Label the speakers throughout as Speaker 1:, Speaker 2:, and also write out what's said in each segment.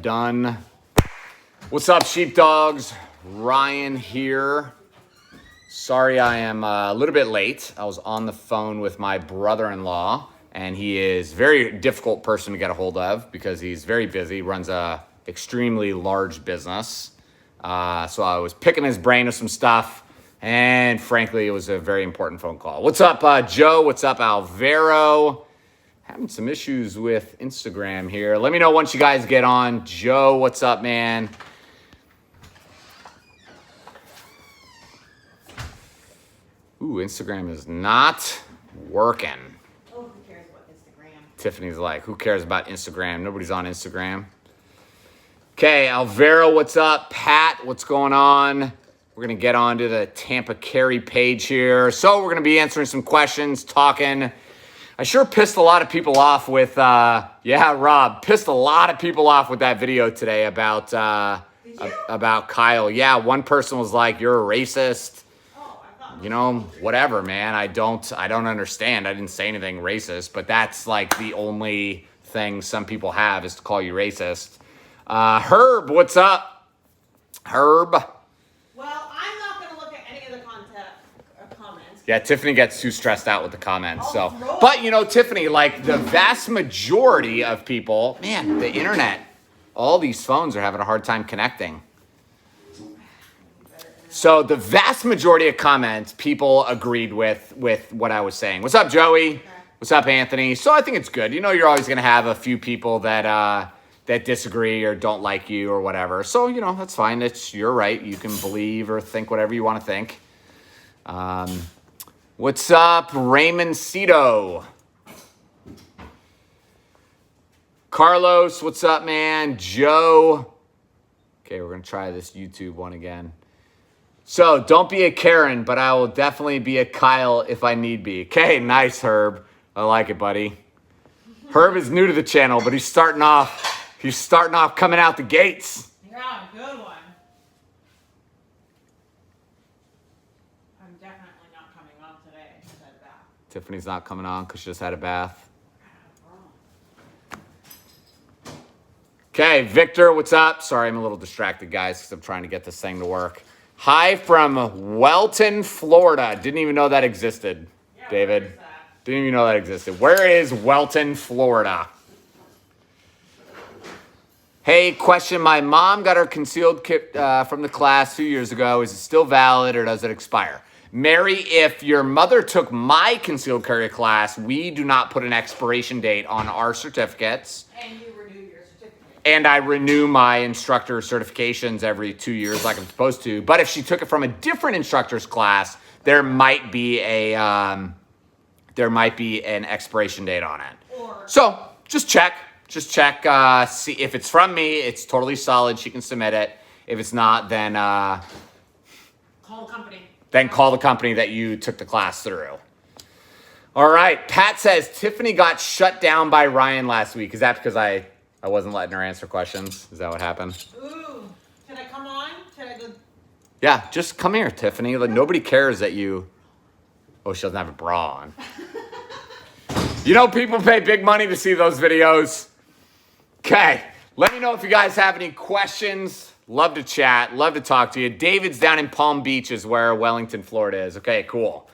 Speaker 1: done. What's up, sheepdogs? Ryan here. Sorry I am a little bit late. I was on the phone with my brother-in-law, and he is a very difficult person to get a hold of because he's very busy, runs a extremely large business. So I was picking his brain with some stuff, and frankly, it was a very important phone call. What's up, Joe? What's up, Alvaro? Having some issues with Instagram here. Let me know once you guys get on. Joe, what's up, man? Ooh, Instagram is not working.
Speaker 2: Oh, who cares about Instagram?
Speaker 1: Tiffany's like, who cares about Instagram? Nobody's on Instagram. Okay, Alvaro, what's up? Pat, what's going on? We're going to get on to the Tampa Carry page here. So we're going to be answering some questions, talking. I sure pissed a lot of people off with, Rob, pissed a lot of people off with that video today about Kyle. Yeah, one person was like, you're a racist. You know, whatever, man. I don't understand. I didn't say anything racist, but that's like the only thing some people have is to call you racist. Herb, what's up? Herb.
Speaker 2: Well, I'm not going to look at any of the comments.
Speaker 1: Yeah, Tiffany gets too stressed out with the comments. But you know, Tiffany, like the vast majority of people, man, the internet, all these phones are having a hard time connecting. So the vast majority of comments, people agreed with what I was saying. What's up, Joey? Okay. What's up, Anthony? So I think it's good. You know, you're always going to have a few people that disagree or don't like you or whatever. So, you know, that's fine. You're right. You can believe or think whatever you want to think. What's up, Raymond Cito? Carlos, what's up, man? Joe. Okay, we're going to try this YouTube one again. So, don't be a Karen, but I will definitely be a Kyle if I need be. Okay, nice, Herb. I like it, buddy. Herb is new to the channel, but he's starting off coming out the gates.
Speaker 2: Yeah, good one. I'm definitely not coming on today. I just had a bath.
Speaker 1: Tiffany's not coming on because she just had a bath. Okay, Victor, what's up? Sorry, I'm a little distracted, guys, because I'm trying to get this thing to work. Hi from Welton, Florida. Didn't even know that existed,
Speaker 2: yeah,
Speaker 1: David.
Speaker 2: Where is that?
Speaker 1: Didn't even know that existed. Where is Welton, Florida? Hey, question. My mom got her concealed kit from the class 2 years ago. Is it still valid or does it expire? Mary, if your mother took my concealed carry class, we do not put an expiration date on our certificates.
Speaker 2: And you renew your certificate.
Speaker 1: And I renew my instructor certifications every 2 years like I'm supposed to. But if she took it from a different instructor's class, there might be an expiration date on it. So just check. Just check. See if it's from me. It's totally solid. She can submit it. If it's not, then
Speaker 2: call the company.
Speaker 1: Then call the company that you took the class through. All right. Pat says Tiffany got shut down by Ryan last week. Is that because I wasn't letting her answer questions? Is that what happened?
Speaker 2: Ooh. Should I come on? Should I go?
Speaker 1: Yeah, just come here, Tiffany. Like, nobody cares that you... Oh, she doesn't have a bra on. You know, people pay big money to see those videos. Okay. Let me know if you guys have any questions. Love to chat. Love to talk to you. David's down in Palm Beach is where Wellington, Florida is. Okay, cool.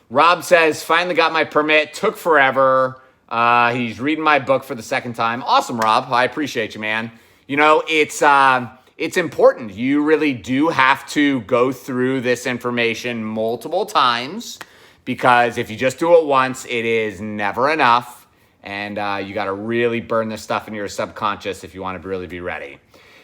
Speaker 1: Rob says, finally got my permit. Took forever. He's reading my book for the second time. Awesome, Rob. I appreciate you, man. You know, it's important. You really do have to go through this information multiple times because if you just do it once, it is never enough. And you got to really burn this stuff into your subconscious if you want to really be ready.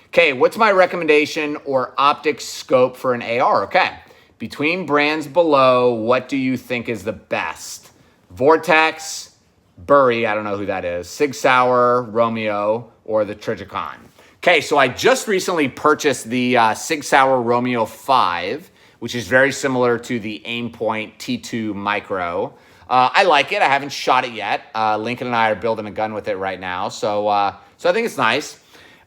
Speaker 1: Okay, what's my recommendation or optic scope for an AR? Okay, between brands below, what do you think is the best? Vortex, Burry, I don't know who that is, Sig Sauer, Romeo, or the Trijicon. Okay, so I just recently purchased the Sig Sauer Romeo 5, which is very similar to the Aimpoint T2 Micro. I like it. I haven't shot it yet. Lincoln and I are building a gun with it right now, so I think it's nice.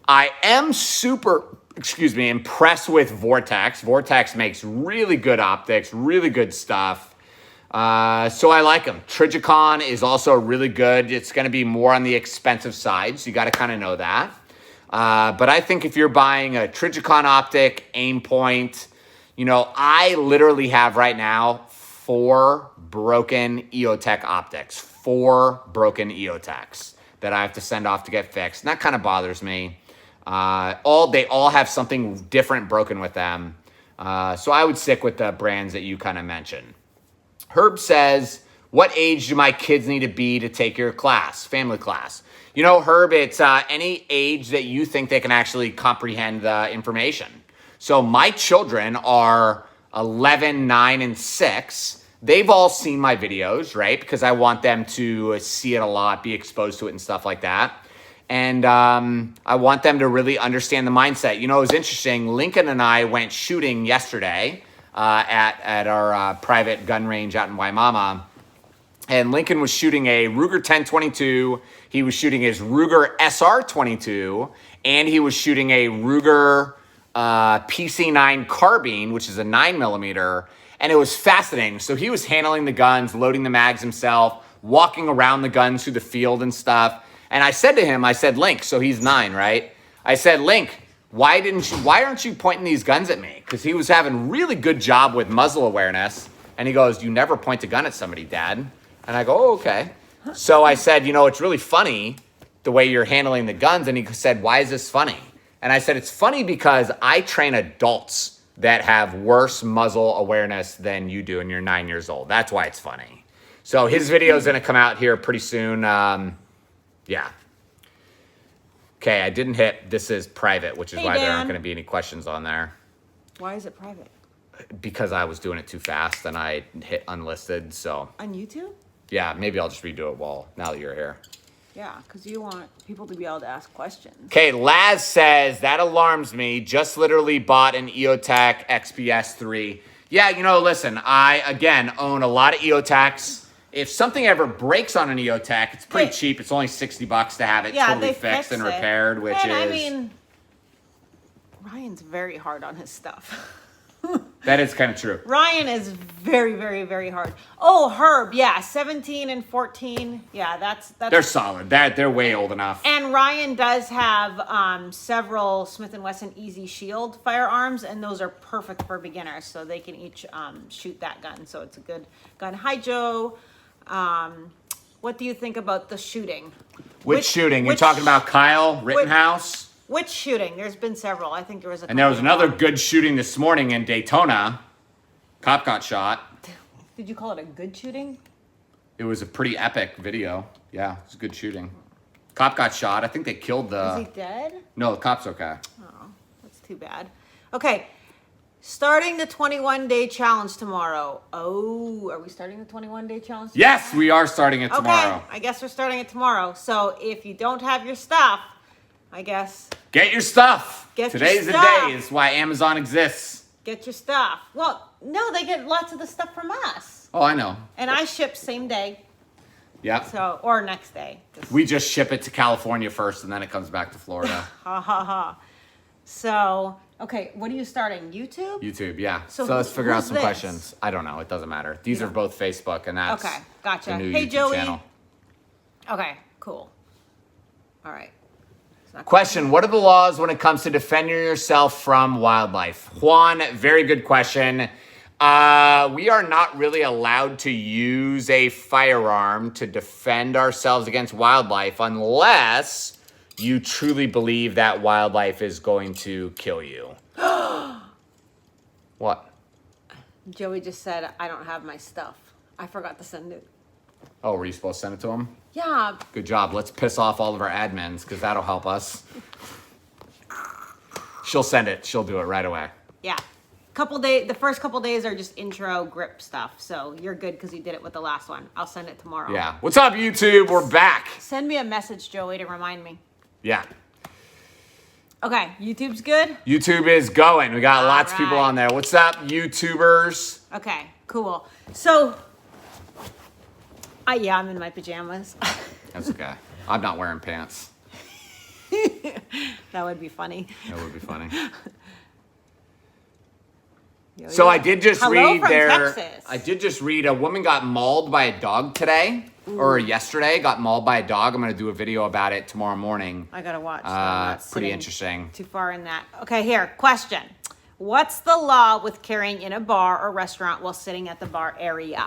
Speaker 1: I am super, impressed with Vortex. Vortex makes really good optics, really good stuff. So I like them. Trijicon is also really good. It's going to be more on the expensive side, so you got to kind of know that. But I think if you're buying a Trijicon Optic, aim point, I literally have right now 4 broken EOTech optics. 4 broken EOTechs that I have to send off to get fixed. And that kind of bothers me. They all have something different broken with them. So I would stick with the brands that you kind of mentioned. Herb says, what age do my kids need to be to take your class, family class? Herb, it's any age that you think they can actually comprehend the information. So my children are 11, 9, and 6. They've all seen my videos, right? Because I want them to see it a lot, be exposed to it and stuff like that. And I want them to really understand the mindset. It was interesting. Lincoln and I went shooting yesterday at our private gun range out in Waimama. And Lincoln was shooting a Ruger 1022. He was shooting his Ruger SR22. And he was shooting a Ruger PC9 carbine, which is a 9mm. And it was fascinating. So he was handling the guns, loading the mags himself, walking around the guns through the field and stuff. And I said to him, Link, so he's 9, right? I said, Link, why aren't you pointing these guns at me? Because he was having really good job with muzzle awareness. And he goes, you never point a gun at somebody, Dad. And I go, oh, okay. So I said, it's really funny the way you're handling the guns. And he said, why is this funny? And I said, it's funny because I train adults that have worse muzzle awareness than you do, and you're 9 years old. That's why it's funny. So his video is going to come out here pretty soon. Yeah. Okay, I didn't hit this is private, which is why there aren't going to be any questions on there.
Speaker 3: Why is it private?
Speaker 1: Because I was doing it too fast and I hit unlisted, so.
Speaker 3: On YouTube?
Speaker 1: Yeah, maybe I'll just redo it now that you're here.
Speaker 3: Yeah, because you want people to be able to ask questions.
Speaker 1: Okay, Laz says, that alarms me. Just literally bought an EOTech XPS3. Yeah, listen, I, again, own a lot of EOTechs. If something ever breaks on an EOTech, it's pretty cheap. It's only $60 to have it totally fixed and repaired, which is...
Speaker 3: I mean, Ryan's very hard on his stuff.
Speaker 1: That is kind of true.
Speaker 3: Ryan is very, very, very hard. Oh, Herb, yeah, 17 and 14. Yeah, that's
Speaker 1: they're solid. They're way old enough.
Speaker 3: And Ryan does have several Smith & Wesson Easy Shield firearms, and those are perfect for beginners, so they can each shoot that gun. So it's a good gun. Hi, Joe. What do you think about the shooting?
Speaker 1: Which shooting? You're talking about Kyle Rittenhouse?
Speaker 3: Which shooting? There's been several. I think there was a.
Speaker 1: And there was another good shooting this morning in Daytona. Cop got shot.
Speaker 3: Did you call it a good shooting?
Speaker 1: It was a pretty epic video. Yeah, it's a good shooting. Cop got shot. I think they killed the...
Speaker 3: Is he dead?
Speaker 1: No, the cop's okay.
Speaker 3: Oh, that's too bad. Okay, starting the 21-day challenge tomorrow. Oh, are we starting the 21-day challenge tomorrow?
Speaker 1: Yes, we are starting it tomorrow.
Speaker 3: Okay, I guess we're starting it tomorrow. So if you don't have your stuff, I guess...
Speaker 1: Get your stuff. Today's
Speaker 3: your
Speaker 1: the
Speaker 3: stuff.
Speaker 1: day. It's why Amazon exists.
Speaker 3: Get your stuff. Well, no, they get lots of the stuff from us.
Speaker 1: Oh, I know.
Speaker 3: And I ship same day.
Speaker 1: Yeah.
Speaker 3: So, or next day.
Speaker 1: We just ship it to California first, and then it comes back to Florida.
Speaker 3: Ha ha ha. So, okay, what are you starting? YouTube?
Speaker 1: YouTube, yeah.
Speaker 3: So
Speaker 1: let's figure out some
Speaker 3: this?
Speaker 1: questions. I don't know. It doesn't matter. These are both Facebook, and that's
Speaker 3: Okay, gotcha.
Speaker 1: the new
Speaker 3: Hey,
Speaker 1: YouTube
Speaker 3: Joey.
Speaker 1: channel.
Speaker 3: Okay, cool. All right.
Speaker 1: Question, what are the laws when it comes to defending yourself from wildlife? Juan, very good question. We are not really allowed to use a firearm to defend ourselves against wildlife unless you truly believe that wildlife is going to kill you. What?
Speaker 3: Joey just said, I don't have my stuff. I forgot to send it.
Speaker 1: Oh, were you supposed to send it to him?
Speaker 3: Yeah.
Speaker 1: Good job. Let's piss off all of our admins because that'll help us. She'll send it. She'll do it right away.
Speaker 3: Yeah. The first couple days are just intro grip stuff. So you're good because you did it with the last one. I'll send it tomorrow.
Speaker 1: Yeah. What's up, YouTube? We're back.
Speaker 3: Send me a message, Joey, to remind me.
Speaker 1: Yeah.
Speaker 3: Okay. YouTube's good?
Speaker 1: YouTube is going. We got
Speaker 3: All
Speaker 1: lots of people
Speaker 3: right.
Speaker 1: on there. What's up, YouTubers?
Speaker 3: Okay. Cool. So, yeah, I'm in my pajamas.
Speaker 1: That's okay. I'm not wearing pants.
Speaker 3: That would be funny.
Speaker 1: That would be funny.
Speaker 3: Yo,
Speaker 1: So
Speaker 3: yo.
Speaker 1: I did just
Speaker 3: Hello
Speaker 1: read
Speaker 3: from
Speaker 1: there.
Speaker 3: Texas.
Speaker 1: I did just read a woman got mauled by a dog today. or yesterday, got mauled by a dog. I'm going to do a video about it tomorrow morning.
Speaker 3: I gotta watch. So I'm not
Speaker 1: Pretty
Speaker 3: sitting
Speaker 1: interesting.
Speaker 3: Too far in that. Okay, here, question. What's the law with carrying in a bar or restaurant while sitting at the bar area?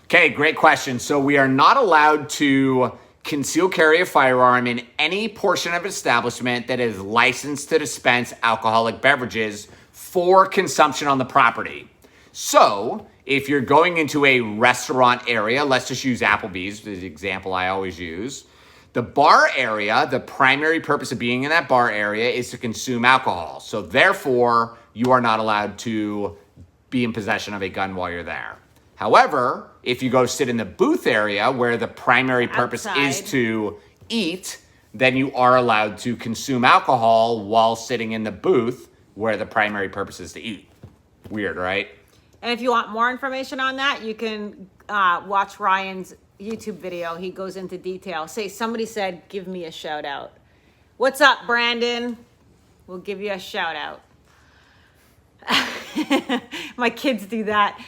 Speaker 1: Okay, great question. So we are not allowed to conceal carry a firearm in any portion of an establishment that is licensed to dispense alcoholic beverages for consumption on the property. So if you're going into a restaurant area, let's just use Applebee's, the example I always use. The bar area, the primary purpose of being in that bar area is to consume alcohol. So therefore, you are not allowed to be in possession of a gun while you're there. However, if you go sit in the booth area where the primary purpose is to eat, then you are allowed to consume alcohol while sitting in the booth where the primary purpose is to eat. Weird, right?
Speaker 3: And if you want more information on that, you can watch Ryan's YouTube video. He goes into detail. Somebody said, give me a shout out. What's up, Brandon? We'll give you a shout out. My kids do that.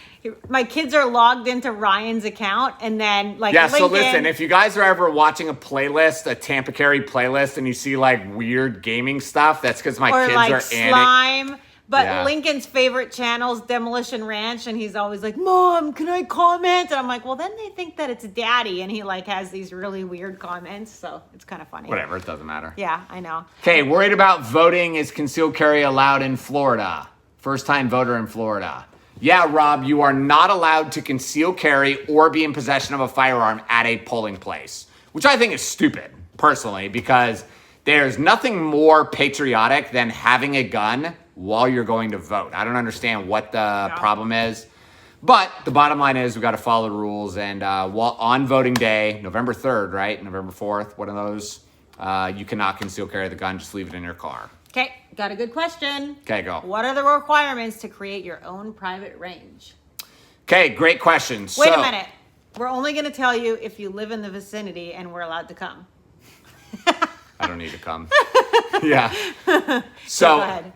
Speaker 3: My kids are logged into Ryan's account and then
Speaker 1: so listen, if you guys are ever watching a playlist, a Tampa Carry playlist, and you see like weird gaming stuff, that's because my kids are
Speaker 3: slime. But Lincoln's favorite channel is Demolition Ranch, and he's always like, Mom, can I comment? And I'm like, well, then they think that it's daddy, and he has these really weird comments, so it's kind of funny.
Speaker 1: Whatever, it doesn't matter.
Speaker 3: Yeah, I know.
Speaker 1: Okay, worried about voting. Is concealed carry allowed in Florida? First time voter in Florida. Yeah, Rob, you are not allowed to conceal carry or be in possession of a firearm at a polling place, which I think is stupid, personally, because there's nothing more patriotic than having a gun while you're going to vote. I don't understand what the problem is. But the bottom line is we got to follow the rules. And while on voting day, November 3rd, right? November 4th, one of those, you cannot conceal carry the gun. Just leave it in your car.
Speaker 3: Okay, got a good question.
Speaker 1: Okay, go.
Speaker 3: What are the requirements to create your own private range?
Speaker 1: Okay, great question.
Speaker 3: Wait a minute. We're only going to tell you if you live in the vicinity and we're allowed to come.
Speaker 1: I don't need to come. Yeah. So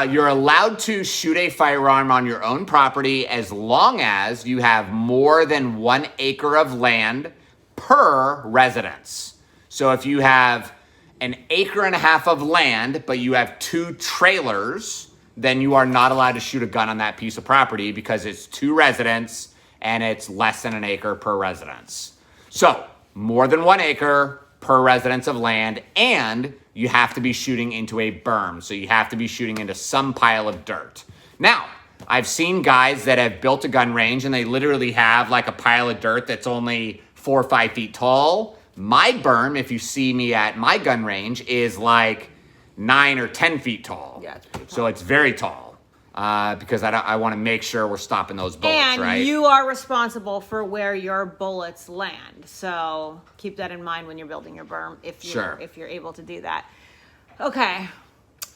Speaker 1: you're allowed to shoot a firearm on your own property as long as you have more than 1 acre of land per residence. So if you have 1.5 acres of land, but you have 2 trailers, then you are not allowed to shoot a gun on that piece of property because it's 2 residents and it's less than 1 acre per residence. So more than 1 acre per residence of land, and you have to be shooting into a berm. So you have to be shooting into some pile of dirt. Now, I've seen guys that have built a gun range and they literally have like a pile of dirt that's only 4 or 5 feet tall. My berm, if you see me at my gun range, is like 9 or 10 feet tall.
Speaker 3: Yeah, it's pretty tall.
Speaker 1: So it's very tall. Because I want to make sure we're stopping those bullets, right?
Speaker 3: And you are responsible for where your bullets land. So keep that in mind when you're building your berm, if you're able to do that. Okay.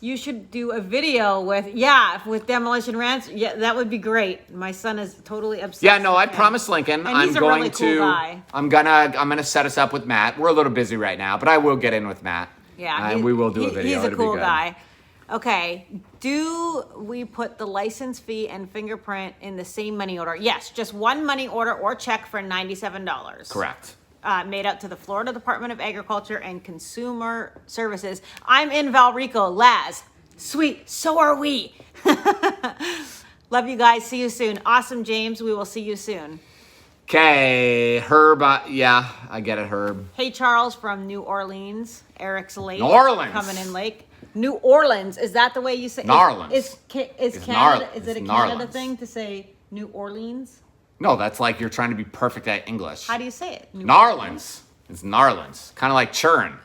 Speaker 3: You should do a video with Demolition Ranch. Yeah, that would be great. My son is totally obsessed.
Speaker 1: Yeah, no, I promised Lincoln.
Speaker 3: And he's a really cool guy.
Speaker 1: I'm gonna set us up with Matt. We're a little busy right now, but I will get in with Matt.
Speaker 3: Yeah,
Speaker 1: and we will do a video.
Speaker 3: He's a cool guy. Okay, do we put the license fee and fingerprint in the same money order? Yes, just one money order or check for $97.
Speaker 1: Correct.
Speaker 3: Made out to the Florida Department of Agriculture and Consumer Services. I'm in Valrico. Laz, sweet, so are we. Love you guys. See you soon. Awesome, James. We will see you soon.
Speaker 1: Okay, Herb. Yeah, I get it, Herb.
Speaker 3: Hey, Charles from New Orleans. Eric's late.
Speaker 1: New Orleans.
Speaker 3: Coming in late. New Orleans. Is that the way you say?
Speaker 1: Narlands.
Speaker 3: Is Canada? Is it a Canada thing to say New Orleans?
Speaker 1: No, that's like you're trying to be perfect at English.
Speaker 3: How do you say it?
Speaker 1: Narlands. It's Narlands. Kind of like churn.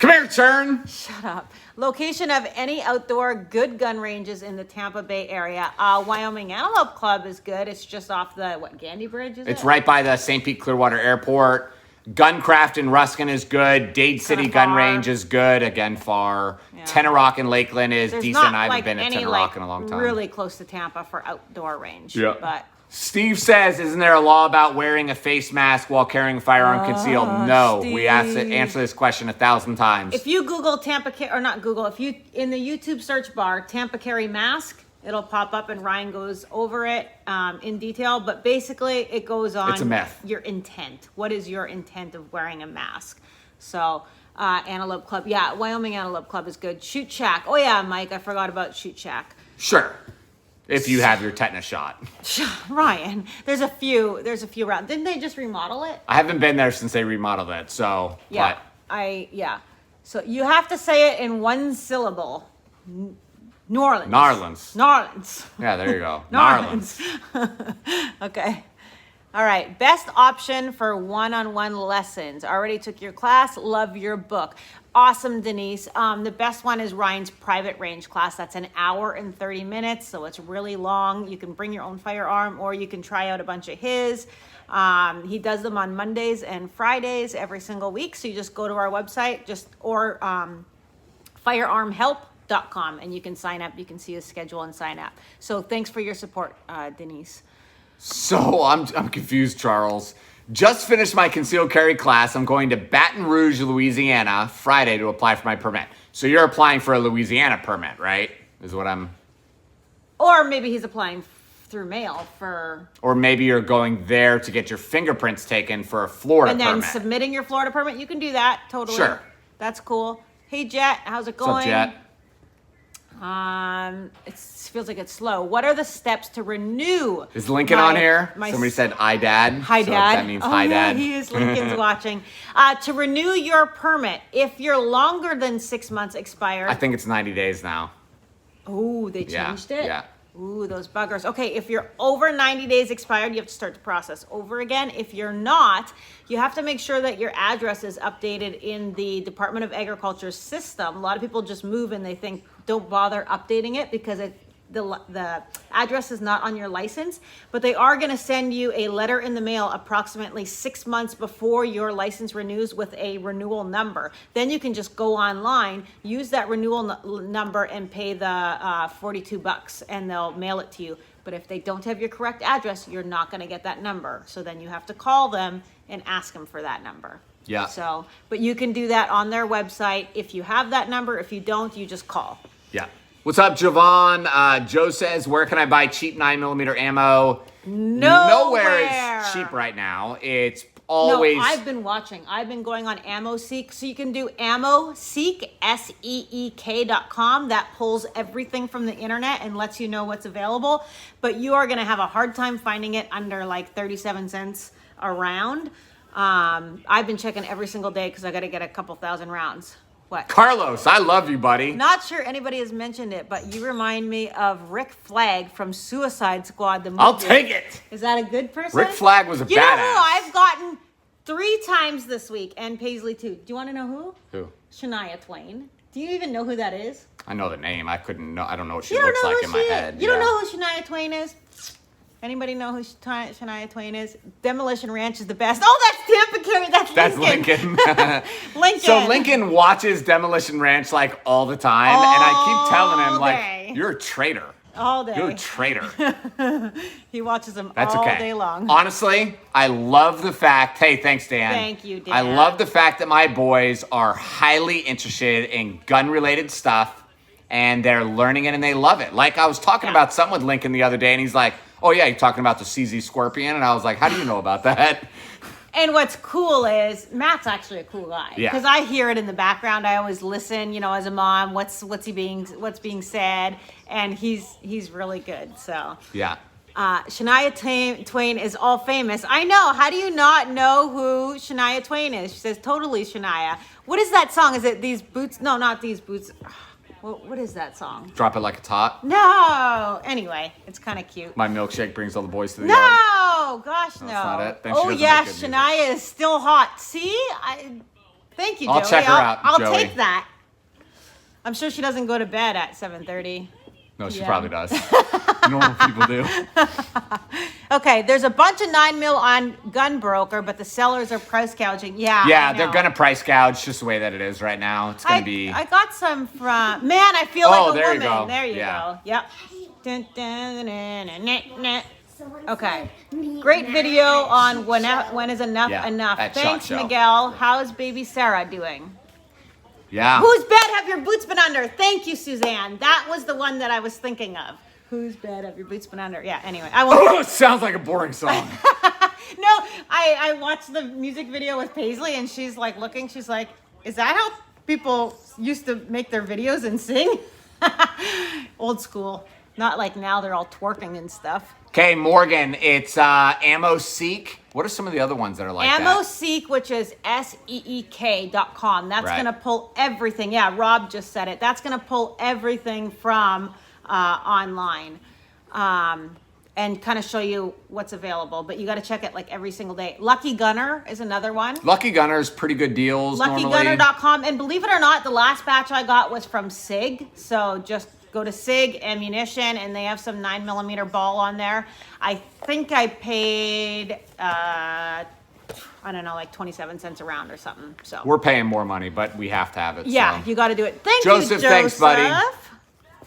Speaker 1: Come here, churn.
Speaker 3: Shut up. Location of any outdoor good gun ranges in the Tampa Bay area. Wyoming Antelope Club is good. It's just off the Gandy Bridge.
Speaker 1: It's right by the St. Pete Clearwater Airport. Guncraft in Ruskin is good. Dade City Gun Range is good. Again, far. Yeah. Tenarock in Lakeland is decent. I haven't been to Tenarock in a long time.
Speaker 3: Really close to Tampa for outdoor range.
Speaker 1: Yeah.
Speaker 3: But
Speaker 1: Steve says, isn't there a law about wearing a face mask while carrying a firearm concealed? No.
Speaker 3: Steve.
Speaker 1: We asked to answer this question 1,000 times.
Speaker 3: If you Google if you in the YouTube search bar Tampa Carry mask, It'll pop up and Ryan goes over it in detail, but basically it goes on
Speaker 1: It's a myth.
Speaker 3: your intent. What is your intent of wearing a mask? So Antelope Club, yeah, Wyoming Antelope Club is good. Shoot Shack, oh yeah, Mike, I forgot about Shoot Shack.
Speaker 1: Sure. If you have your tetanus shot.
Speaker 3: Ryan, there's a few around. Didn't they just remodel it?
Speaker 1: I haven't been there since they remodeled it, so.
Speaker 3: Yeah,
Speaker 1: But
Speaker 3: So you have to say it in one syllable. New Orleans.
Speaker 1: Narlands. Yeah, there you go.
Speaker 3: Narlands. Okay. All right. Best option for one-on-one lessons. Already took your class. Love your book. Awesome, Denise. The best one is Ryan's private range class. That's an hour and 30 minutes, so it's really long. You can bring your own firearm, or you can try out a bunch of his. He does them on Mondays and Fridays every single week. So you just go to our website, or firearmhelp.com, and you can sign up. You can see his schedule and sign up. So thanks for your support, Denise.
Speaker 1: So I'm confused, Charles. Just finished my concealed carry class. I'm going to Baton Rouge, Louisiana, Friday to apply for my permit. So you're applying for a Louisiana permit, right? Is what I'm...
Speaker 3: Or maybe he's applying through mail for...
Speaker 1: Or maybe you're going there to get your fingerprints taken for a Florida permit.
Speaker 3: And then submitting your Florida permit. You can do that, totally.
Speaker 1: Sure.
Speaker 3: That's cool. Hey, Jet, how's it going?
Speaker 1: What's up, Jet?
Speaker 3: It feels like it's slow. What are the steps to renew?
Speaker 1: Is Lincoln on here? Somebody said, "Hi, Dad."
Speaker 3: Hi,
Speaker 1: so
Speaker 3: Dad.
Speaker 1: That means hi,
Speaker 3: yeah,
Speaker 1: Dad.
Speaker 3: he is. Lincoln's watching. To renew your permit, if you're longer than 6 months expired.
Speaker 1: I think it's 90 days now.
Speaker 3: Oh, they changed it?
Speaker 1: Yeah.
Speaker 3: Ooh, those buggers. Okay, if you're over 90 days expired, you have to start the process over again. If you're not, you have to make sure that your address is updated in the Department of Agriculture's system. A lot of people just move and they think, don't bother updating it because the address is not on your license, but they are going to send you a letter in the mail approximately 6 months before your license renews with a renewal number. Then you can just go online, use that renewal number and pay the $42 and they'll mail it to you. But if they don't have your correct address, you're not going to get that number. So then you have to call them and ask them for that number.
Speaker 1: Yeah.
Speaker 3: So, but you can do that on their website. If you have that number, if you don't, you just call.
Speaker 1: Yeah. What's up, Javon? Joe says, where can I buy cheap 9mm ammo? Nowhere is cheap right now. It's always...
Speaker 3: No, I've been watching. I've been going on AmmoSeek. So you can do AmmoSeek, SEEK.com. That pulls everything from the internet and lets you know what's available. But you are going to have a hard time finding it under like 37 cents a round. I've been checking every single day because I got to get a couple thousand rounds. What?
Speaker 1: Carlos, I love you, buddy.
Speaker 3: Not sure anybody has mentioned it, but you remind me of Rick Flag from Suicide Squad, the movie.
Speaker 1: I'll take it.
Speaker 3: Is that a good person?
Speaker 1: Rick Flag was a badass.
Speaker 3: You know who I've gotten 3 times this week, and Paisley too. Do you want to know who?
Speaker 1: Who?
Speaker 3: Shania Twain. Do you even know who that is?
Speaker 1: I know the name. I couldn't know. I don't know what she
Speaker 3: You don't
Speaker 1: looks
Speaker 3: know
Speaker 1: like
Speaker 3: who
Speaker 1: in my
Speaker 3: she is.
Speaker 1: head.
Speaker 3: You don't know who Shania Twain is? Anybody know who Shania Twain is? Demolition Ranch is the best. Oh, that's Tampa Carey. That's Lincoln. Lincoln.
Speaker 1: So Lincoln watches Demolition Ranch like all the time, and I keep telling him like, "You're a traitor.
Speaker 3: All day.
Speaker 1: You're a traitor."
Speaker 3: He watches them
Speaker 1: That's
Speaker 3: all
Speaker 1: okay.
Speaker 3: day long.
Speaker 1: Honestly, I love the fact. Hey, thanks, Dan.
Speaker 3: Thank you, Dan.
Speaker 1: I love the fact that my boys are highly interested in gun-related stuff, and they're learning it and they love it. Like I was talking about something with Lincoln the other day, and he's like, "Oh yeah, you're talking about the CZ Scorpion," and I was like, "How do you know about that?"
Speaker 3: And what's cool is Matt's actually a cool guy.
Speaker 1: Yeah.
Speaker 3: Because I hear it in the background. I always listen, you know, as a mom, what's being said, and he's really good. So
Speaker 1: Yeah.
Speaker 3: Shania Twain is all famous. I know. How do you not know who Shania Twain is? She says totally Shania. What is that song? Is it These Boots? No, not These Boots. What is that song?
Speaker 1: Drop It Like It's Hot.
Speaker 3: No. Anyway, it's kind of cute.
Speaker 1: My milkshake brings all the boys to the yard.
Speaker 3: No, gosh, no.
Speaker 1: That's not it. Then she
Speaker 3: Oh
Speaker 1: doesn't
Speaker 3: yeah,
Speaker 1: make good music.
Speaker 3: Shania is still hot. See, thank you, Joey.
Speaker 1: I'll check her out,
Speaker 3: I'll
Speaker 1: Joey.
Speaker 3: take that. I'm sure she doesn't go to bed at 7:30.
Speaker 1: No, she
Speaker 3: Yeah.
Speaker 1: probably does. Normal people do.
Speaker 3: Okay, there's a bunch of 9mm on Gunbroker, but the sellers are price gouging. Yeah,
Speaker 1: Yeah,
Speaker 3: I
Speaker 1: they're
Speaker 3: know.
Speaker 1: gonna price gouge just the way that it is right now. It's gonna be.
Speaker 3: I got some from. Man, I feel like a
Speaker 1: there
Speaker 3: woman.
Speaker 1: you go.
Speaker 3: There you
Speaker 1: Yeah.
Speaker 3: go. Yep. Dun, dun, dun, dun, dun, dun. Okay. Great video on when is enough
Speaker 1: Yeah,
Speaker 3: enough.
Speaker 1: at Shot
Speaker 3: Thanks,
Speaker 1: Show.
Speaker 3: Miguel. How's baby Sarah doing?
Speaker 1: Yeah.
Speaker 3: Whose bed have your boots been under? Thank you, Suzanne. That was the one that I was thinking of. Whose bed have your boots been under? Yeah, anyway. I won't.
Speaker 1: Sounds like a boring song.
Speaker 3: No, I watched the music video with Paisley, and she's like looking. She's like, "Is that how people used to make their videos and sing?" Old school, not like now they're all twerking and stuff.
Speaker 1: Okay, Morgan, it's Ammo Seek. What are some of the other ones that are like that?
Speaker 3: Ammo Seek, which is SEEK.com. That's
Speaker 1: Right.
Speaker 3: gonna pull everything. Yeah, Rob just said it. That's gonna pull everything from online. And kind of show you what's available, but you got to check it like every single day. Lucky Gunner is another one.
Speaker 1: Lucky Gunner's pretty good deals normally.
Speaker 3: LuckyGunner.com. And believe it or not, the last batch I got was from SIG. So just go to SIG Ammunition, and they have some 9mm ball on there. I think I paid, I don't know, like 27 cents a round or something. So
Speaker 1: We're paying more money, but we have to have it.
Speaker 3: yeah,
Speaker 1: so.
Speaker 3: you got to do it. Thank
Speaker 1: Joseph,
Speaker 3: you, Joseph.
Speaker 1: thanks, buddy.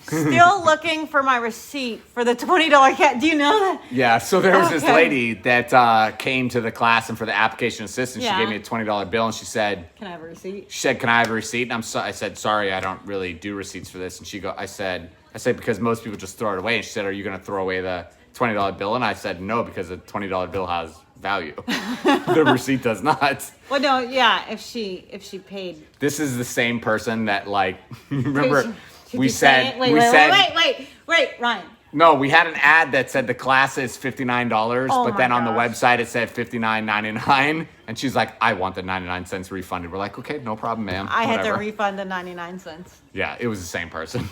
Speaker 3: Still looking for my receipt for the $20 cat. Do you know that?
Speaker 1: Yeah, so there was this
Speaker 3: Okay.
Speaker 1: lady that came to the class, and for the application assistant,
Speaker 3: Yeah.
Speaker 1: she gave me a $20 bill, and she said,
Speaker 3: Can I have a receipt?
Speaker 1: "Can I have a receipt?" And I said, "Sorry, I don't really do receipts for this." And I said because most people just throw it away. And she said, "Are you going to throw away the $20 bill?" And I said, "No, because the $20 bill has value. The receipt does not."
Speaker 3: Well, no, yeah. If she paid.
Speaker 1: This is the same person that remember
Speaker 3: Did
Speaker 1: we
Speaker 3: you say
Speaker 1: said
Speaker 3: it? Wait, Ryan.
Speaker 1: No, we had an ad that said the class is $59,
Speaker 3: Oh
Speaker 1: but
Speaker 3: my
Speaker 1: then on the
Speaker 3: gosh.
Speaker 1: website it said $59.99, and she's like, "I want the 99 cents refunded." We're like, "Okay, no problem, ma'am."
Speaker 3: I had to
Speaker 1: Whatever.
Speaker 3: refund the 99 cents.
Speaker 1: Yeah, it was the same person.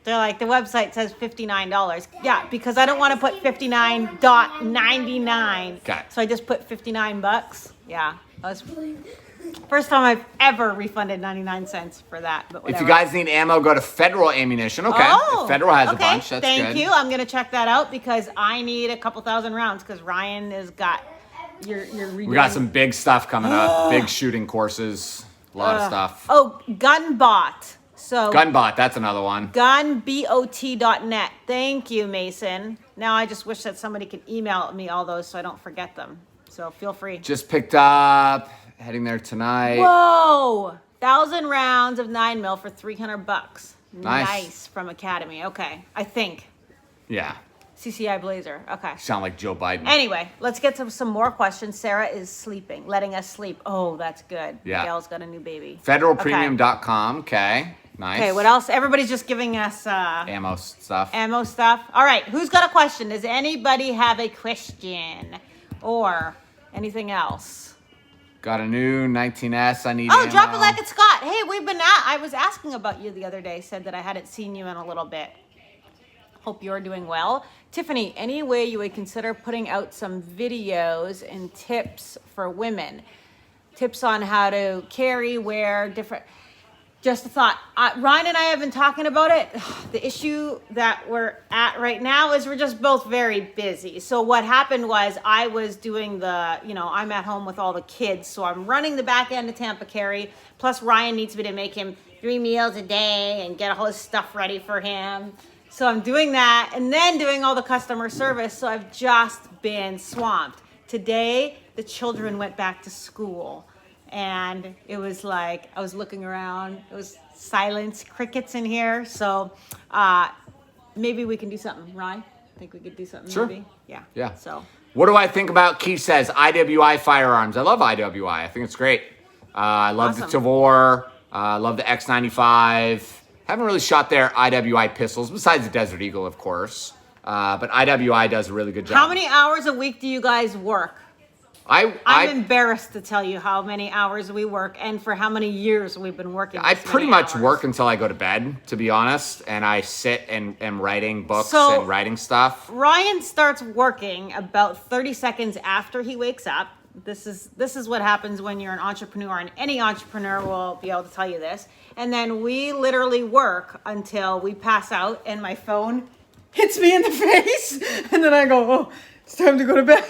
Speaker 3: They're like, the website says $59. Yeah, because I don't want to put $59.99.
Speaker 1: Okay.
Speaker 3: So I just put $59. Yeah, that was first time I've ever refunded 99 cents for that. But whatever.
Speaker 1: If you guys need ammo, go to Federal Ammunition. Okay, if Federal has a bunch. That's
Speaker 3: thank
Speaker 1: good.
Speaker 3: you. I'm gonna check that out because I need a couple thousand rounds because Ryan has got your
Speaker 1: We got some big stuff coming up. Big shooting courses. A lot of stuff.
Speaker 3: Oh, Gunbot. So
Speaker 1: Gunbot, that's another one.
Speaker 3: gunbot.net. Thank you, Mason. Now I just wish that somebody could email me all those so I don't forget them. So feel free.
Speaker 1: Just picked up. Heading there tonight.
Speaker 3: Whoa! 1,000 rounds of 9mm for $300.
Speaker 1: Nice.
Speaker 3: From Academy. Okay, I think.
Speaker 1: Yeah.
Speaker 3: CCI Blazer. Okay.
Speaker 1: Sound like Joe Biden.
Speaker 3: Anyway, let's get to some more questions. Sarah is sleeping, letting us sleep. Oh, that's good.
Speaker 1: Yeah.
Speaker 3: Miguel's got a new baby.
Speaker 1: Federalpremium.com. Okay. Nice.
Speaker 3: Okay, what else? Everybody's just giving us
Speaker 1: Ammo stuff.
Speaker 3: ammo stuff. All right, who's got a question? Does anybody have a question or anything else?
Speaker 1: Got a new 19S. I need
Speaker 3: Oh,
Speaker 1: ammo.
Speaker 3: drop it like it's Scott. Hey, I was asking about you the other day. Said that I hadn't seen you in a little bit. Hope you're doing well. Tiffany, any way you would consider putting out some videos and tips for women? Tips on how to carry, wear, different... Just a thought. Ryan and I have been talking about it. The issue that we're at right now is we're just both very busy. So what happened was I was doing I'm at home with all the kids. So I'm running the back end of Tampa Carry. Plus Ryan needs me to make him 3 meals a day and get all his stuff ready for him. So I'm doing that and then doing all the customer service. So I've just been swamped. Today, the children went back to school. And it was like, I was looking around, it was silence, crickets in here. So maybe we can do something, Ryan. Think we could do something
Speaker 1: Sure.
Speaker 3: maybe? Yeah.
Speaker 1: Yeah.
Speaker 3: So.
Speaker 1: What do I think about, Keith says, IWI firearms? I love IWI. I think it's great. I love the
Speaker 3: Awesome.
Speaker 1: Tavor. I love the X95. Haven't really shot their IWI pistols, besides the Desert Eagle, of course. But IWI does a really good job.
Speaker 3: How many hours a week do you guys work? I'm embarrassed to tell you how many hours we work and for how many years we've been working.
Speaker 1: I
Speaker 3: this
Speaker 1: pretty
Speaker 3: many
Speaker 1: much
Speaker 3: hours.
Speaker 1: work until I go to bed, to be honest. And I sit and am writing books
Speaker 3: So-
Speaker 1: and writing stuff.
Speaker 3: Ryan starts working about 30 seconds after he wakes up. This is what happens when you're an entrepreneur, and any entrepreneur will be able to tell you this. And then we literally work until we pass out and my phone hits me in the face. And then I go, oh, it's time to go to bed.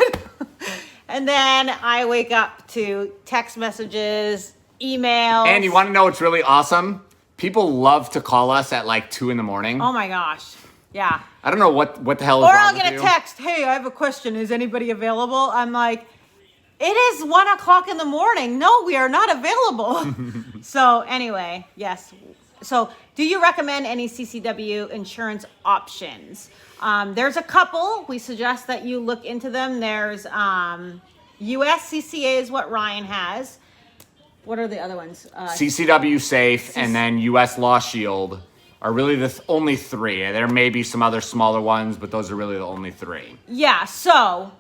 Speaker 3: And then I wake up to text messages, emails.
Speaker 1: And you want to know what's really awesome? People love to call us at like 2 a.m.
Speaker 3: Oh my gosh. Yeah.
Speaker 1: I don't know what the hell is
Speaker 3: Or
Speaker 1: wrong
Speaker 3: I'll
Speaker 1: with
Speaker 3: get a
Speaker 1: you.
Speaker 3: text. Hey, I have a question. Is anybody available? I'm like, it is 1 o'clock in the morning. No, we are not available. So anyway, yes, So, do you recommend any CCW insurance options? There's a couple. We suggest that you look into them. There's US CCA is what Ryan has. What are the other ones?
Speaker 1: CCW Safe and then US Law Shield are really the only three. There may be some other smaller ones, but those are really the only three.
Speaker 3: Yeah, so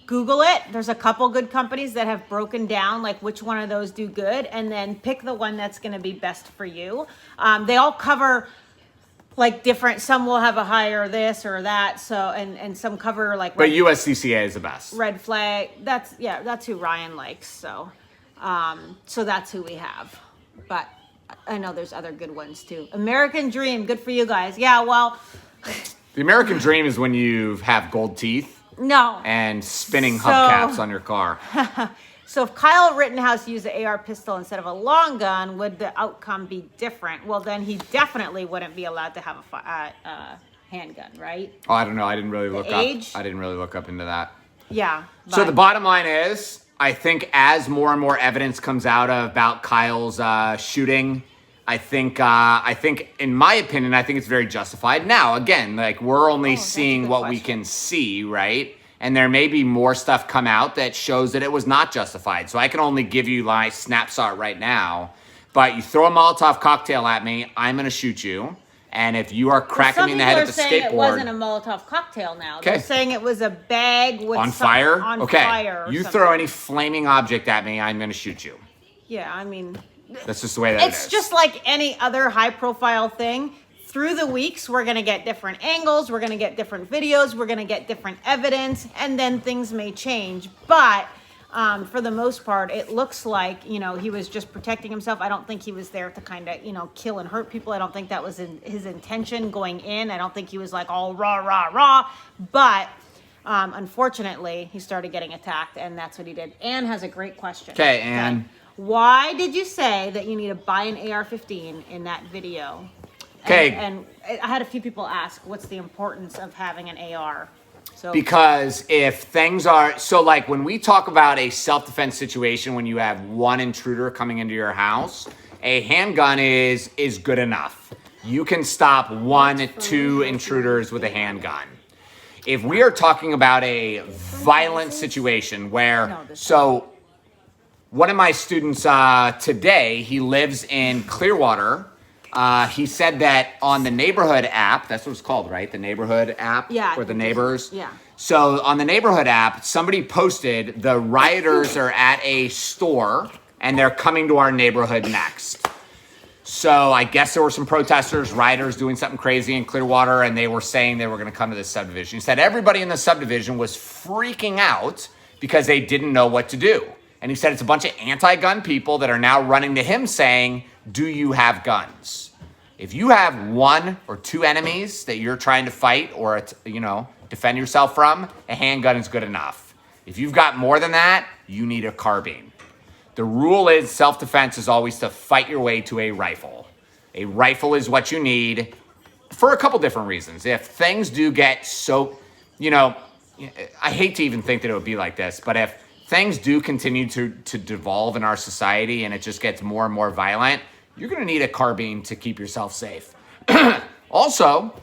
Speaker 3: Google it. There's a couple good companies that have broken down like which one of those do good, and then pick the one that's going to be best for you. They all cover like different. Some will have a higher this or that. So and some cover like.
Speaker 1: But USCCA is the best.
Speaker 3: Red flag. That's who Ryan likes. So that's who we have. But I know there's other good ones too. American Dream, good for you guys. Yeah, well.
Speaker 1: The American Dream is when you have gold teeth.
Speaker 3: No.
Speaker 1: And spinning hubcaps on your car.
Speaker 3: So if Kyle Rittenhouse used an AR pistol instead of a long gun, would the outcome be different? Well, then he definitely wouldn't be allowed to have a handgun, right?
Speaker 1: Oh, I don't know. I didn't really look
Speaker 3: age?
Speaker 1: up. I didn't really look up into that.
Speaker 3: Yeah.
Speaker 1: So the bottom line is, I think as more and more evidence comes out about Kyle's shooting, I think, in my opinion, I think it's very justified. Now, again, like we're only seeing what we can see, right? And there may be more stuff come out that shows that it was not justified. So I can only give you my snapshot right now. But you throw a Molotov cocktail at me, I'm going to shoot you. And if you are cracking me in the head with a skateboard...
Speaker 3: Some people are saying it wasn't a Molotov cocktail now. Okay. They're saying it was a bag with...
Speaker 1: On fire?
Speaker 3: On
Speaker 1: okay.
Speaker 3: fire
Speaker 1: You throw any flaming object at me, I'm going to shoot you.
Speaker 3: Yeah, I mean...
Speaker 1: That's just the way that it is.
Speaker 3: It's just like any other high-profile thing. Through the weeks, we're going to get different angles. We're going to get different videos. We're going to get different evidence. And then things may change. But for the most part, it looks like, he was just protecting himself. I don't think he was there to kind of, kill and hurt people. I don't think that was his intention going in. I don't think he was like all rah, rah, rah. But unfortunately, he started getting attacked. And that's what he did. Anne has a great question.
Speaker 1: Okay, Anne.
Speaker 3: Why did you say that you need to buy an AR-15 in that video?
Speaker 1: Okay.
Speaker 3: And I had a few people ask, what's the importance of having an AR? So
Speaker 1: because if things are... So, like, when we talk about a self-defense situation, when you have one intruder coming into your house, a handgun is good enough. You can stop 1, 2 intruders with a handgun. If we are talking about a violent situation where... One of my students today, he lives in Clearwater. He said that on the neighborhood app, that's what it's called, right? The neighborhood app for the neighbors.
Speaker 3: Yeah.
Speaker 1: So on the neighborhood app, somebody posted the rioters are at a store and they're coming to our neighborhood next. So I guess there were some protesters, rioters doing something crazy in Clearwater, and they were saying they were going to come to this subdivision. He said everybody in the subdivision was freaking out because they didn't know what to do. And he said it's a bunch of anti-gun people that are now running to him saying, do you have guns? If you have 1 or 2 enemies that you're trying to fight or, defend yourself from, a handgun is good enough. If you've got more than that, you need a carbine. The rule is self-defense is always to fight your way to a rifle. A rifle is what you need for a couple different reasons. If things do get so, I hate to even think that it would be like this, but if things do continue to devolve in our society and it just gets more and more violent, you're going to need a carbine to keep yourself safe. Also,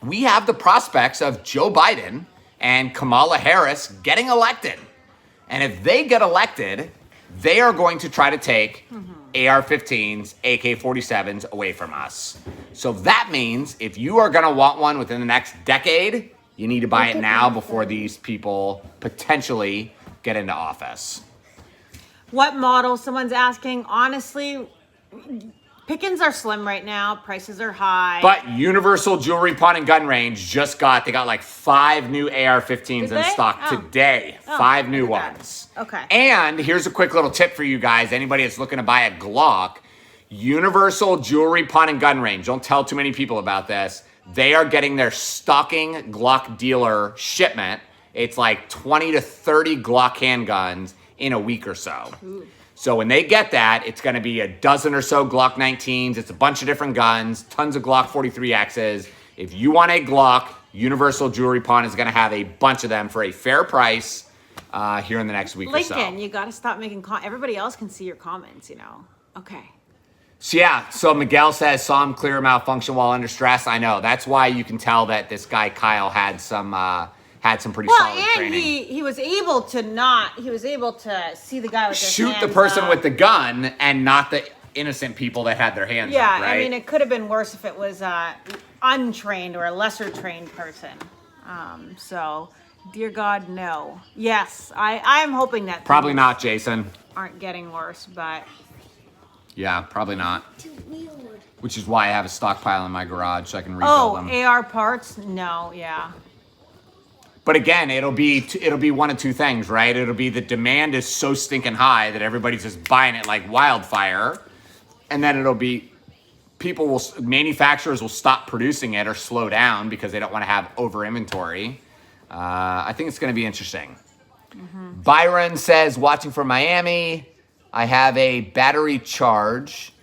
Speaker 1: we have the prospects of Joe Biden and Kamala Harris getting elected. And if they get elected, they are going to try to take AR-15s, AK-47s away from us. So that means if you are going to want one within the next decade, you need to buy it now before these people potentially get into office.
Speaker 3: What model? Someone's asking. Honestly, pickings are slim right now. Prices are high.
Speaker 1: But Universal Jewelry Pawn and Gun Range they got like 5 new AR-15s in stock today. 5 new ones.
Speaker 3: Okay.
Speaker 1: And here's a quick little tip for you guys. Anybody that's looking to buy a Glock, Universal Jewelry Pawn and Gun Range. Don't tell too many people about this. They are getting their stocking Glock dealer shipment. It's like 20 to 30 Glock handguns in a week or so. Ooh. So when they get that, it's going to be a dozen or so Glock 19s. It's a bunch of different guns, tons of Glock 43Xs. If you want a Glock, Universal Jewelry Pawn is going to have a bunch of them for a fair price here in the next week or so.
Speaker 3: Lincoln, you got to stop making everybody else can see your comments, Okay.
Speaker 1: So yeah, so Miguel says saw him clear malfunction while under stress. I know. That's why you can tell that this guy Kyle had some pretty solid training.
Speaker 3: He was able to see the guy with his
Speaker 1: Shoot
Speaker 3: hands
Speaker 1: the person
Speaker 3: up.
Speaker 1: with the gun and not the innocent people that had their hands up, right?
Speaker 3: I mean, it could have been worse if it was untrained or a lesser trained person. So, dear God, no. Yes, I'm hoping that
Speaker 1: Probably
Speaker 3: things
Speaker 1: not, Jason.
Speaker 3: aren't getting worse, but
Speaker 1: Yeah, probably not. Which is why I have a stockpile in my garage so I can rebuild them.
Speaker 3: AR parts? No, yeah.
Speaker 1: But again, it'll be one of two things, right? It'll be the demand is so stinking high that everybody's just buying it like wildfire, and then it'll be manufacturers will stop producing it or slow down because they don't want to have over inventory. I think it's going to be interesting. Mm-hmm. Byron says, watching from Miami, I have a battery charge.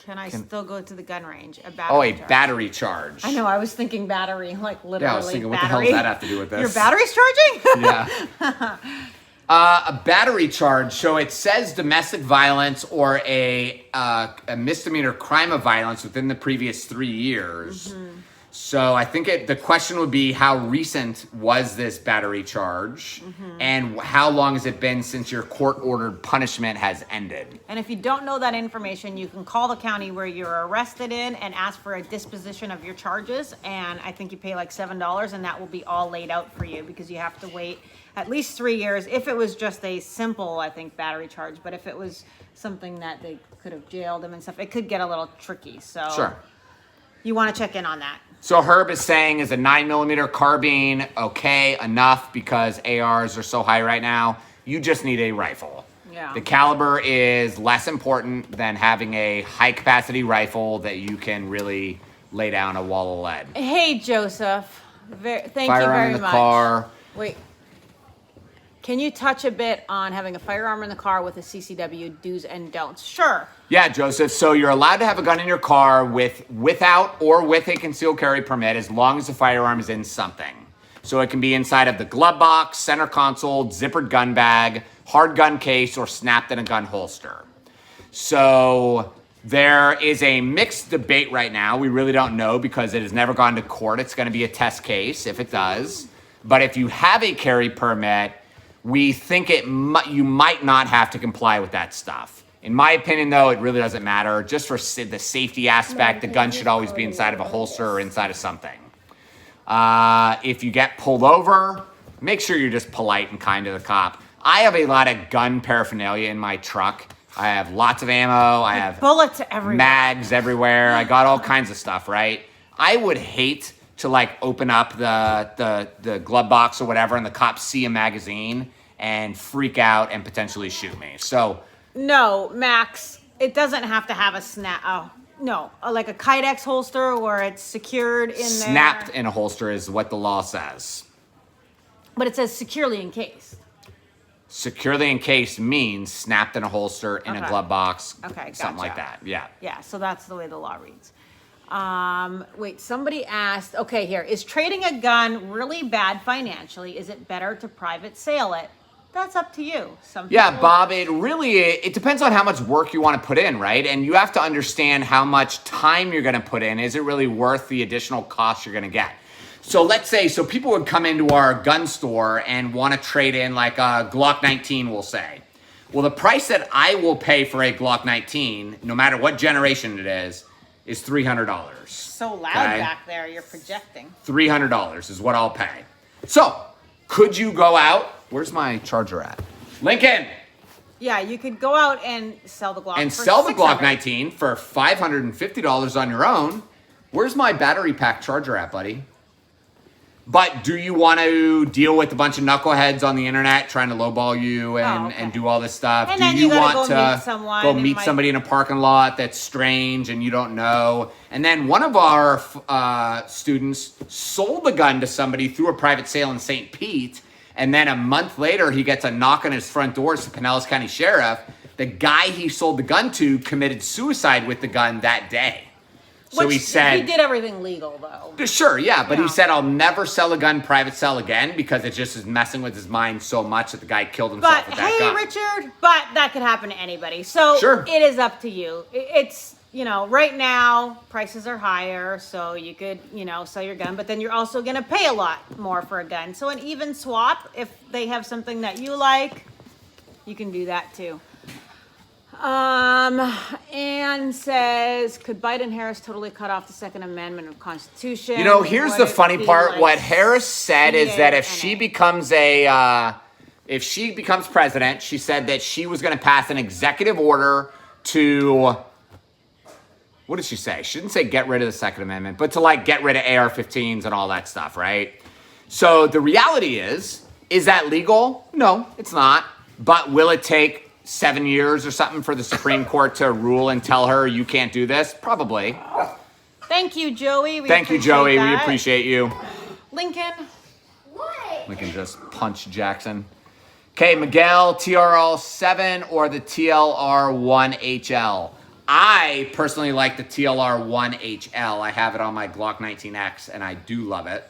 Speaker 3: Can I still go to the gun range?
Speaker 1: Battery charge.
Speaker 3: I know, I was thinking battery, like literally
Speaker 1: Yeah, I was thinking, what the
Speaker 3: battery.
Speaker 1: hell does that have to do with this?
Speaker 3: Your battery's charging?
Speaker 1: Yeah. A battery charge. So it says domestic violence or a misdemeanor crime of violence within the previous 3 years. Mm-hmm. So I think the question would be, how recent was this battery charge? Mm-hmm. And how long has it been since your court-ordered punishment has ended?
Speaker 3: And if you don't know that information, you can call the county where you're arrested in and ask for a disposition of your charges. And I think you pay like $7, and that will be all laid out for you, because you have to wait at least 3 years. If it was just a simple, I think, battery charge. But if it was something that they could have jailed him and stuff, it could get a little tricky. So
Speaker 1: sure,
Speaker 3: you want to check in on that.
Speaker 1: So Herb is saying, is a 9mm carbine okay enough because ARs are so high right now? You just need a rifle.
Speaker 3: Yeah.
Speaker 1: The caliber is less important than having a high-capacity rifle that you can really lay down a wall of lead.
Speaker 3: Hey, Joseph. Thank you very
Speaker 1: Firearm in the
Speaker 3: much.
Speaker 1: car.
Speaker 3: Wait. Can you touch a bit on having a firearm in the car with a CCW do's and don'ts? Sure.
Speaker 1: Yeah, Joseph. So you're allowed to have a gun in your car without or with a concealed carry permit as long as the firearm is in something. So it can be inside of the glove box, center console, zippered gun bag, hard gun case, or snapped in a gun holster. So there is a mixed debate right now. We really don't know because it has never gone to court. It's going to be a test case if it does. But if you have a carry permit, we think you might not have to comply with that stuff. In my opinion, though, it really doesn't matter. Just for the safety aspect, the gun should always be inside of a holster or inside of something. If you get pulled over, make sure you're just polite and kind to the cop. I have a lot of gun paraphernalia in my truck. I have lots of ammo. I have
Speaker 3: bullets everywhere.
Speaker 1: Mags everywhere. I got all kinds of stuff, right? I would hate to open up the glove box or whatever and the cops see a magazine and freak out and potentially shoot me. So
Speaker 3: no, Max, it doesn't have to have a snap. Oh, no, like a Kydex holster where it's secured in there.
Speaker 1: Snapped in a holster is what the law says.
Speaker 3: But it says securely encased.
Speaker 1: Securely encased means snapped in a holster in a glove box.
Speaker 3: Okay,
Speaker 1: something
Speaker 3: gotcha.
Speaker 1: like that. Yeah.
Speaker 3: Yeah, so that's the way the law reads. Wait, somebody asked, okay, here, is trading a gun really bad financially? Is it better to private sale it? That's up to you.
Speaker 1: Yeah, Bob, it depends on how much work you want to put in, right? And you have to understand how much time you're going to put in. Is it really worth the additional cost you're going to get? So let's say, people would come into our gun store and want to trade in like a Glock 19, we'll say. Well, the price that I will pay for a Glock 19, no matter what generation it is $300.
Speaker 3: So loud back there, you're projecting.
Speaker 1: $300 is what I'll pay. So, could you go out? Where's my charger at? Lincoln!
Speaker 3: Yeah, you could go out and sell the Glock
Speaker 1: And
Speaker 3: for
Speaker 1: sell the Glock
Speaker 3: $600.
Speaker 1: 19 for $550 on your own. Where's my battery pack charger at, buddy? But do you want to deal with a bunch of knuckleheads on the internet trying to lowball you and do all this stuff?
Speaker 3: And
Speaker 1: do
Speaker 3: then
Speaker 1: you
Speaker 3: gotta
Speaker 1: want to go meet somebody in a parking lot that's strange and you don't know? And then one of our students sold the gun to somebody through a private sale in St. Pete. And then a month later, he gets a knock on his front door. It's the Pinellas County Sheriff. The guy he sold the gun to committed suicide with the gun that day. So he said...
Speaker 3: He did everything legal, though.
Speaker 1: Sure, yeah. But he said, I'll never sell a gun private sell again because it just is messing with his mind so much that the guy killed himself with that gun.
Speaker 3: But, hey, Richard, that could happen to anybody. So
Speaker 1: sure.
Speaker 3: It is up to you. you know, right now prices are higher, so you could, you know, sell your gun, but then you're also going to pay a lot more for a gun. So an even swap, if they have something that you like, you can do that too. Anne says, could Biden Harris totally cut off the Second Amendment of Constitution?
Speaker 1: You know, here's the funny part. What Harris said is that if she becomes if she becomes president, she said that she was going to pass an executive order to, what did she say? She didn't say get rid of the Second Amendment, but to like get rid of AR-15s and all that stuff, right? So the reality is that legal? No, it's not. But will it take 7 years or something for the Supreme Court to rule and tell her you can't do this? Probably.
Speaker 3: Thank you, Joey.
Speaker 1: Thank you, Joey. We appreciate you.
Speaker 3: Lincoln.
Speaker 4: What?
Speaker 1: Lincoln just punched Jackson. Okay, Miguel, TRL-7 or the TLR-1HL? I personally like the TLR-1HL. I have it on my Glock 19X, and I do love it.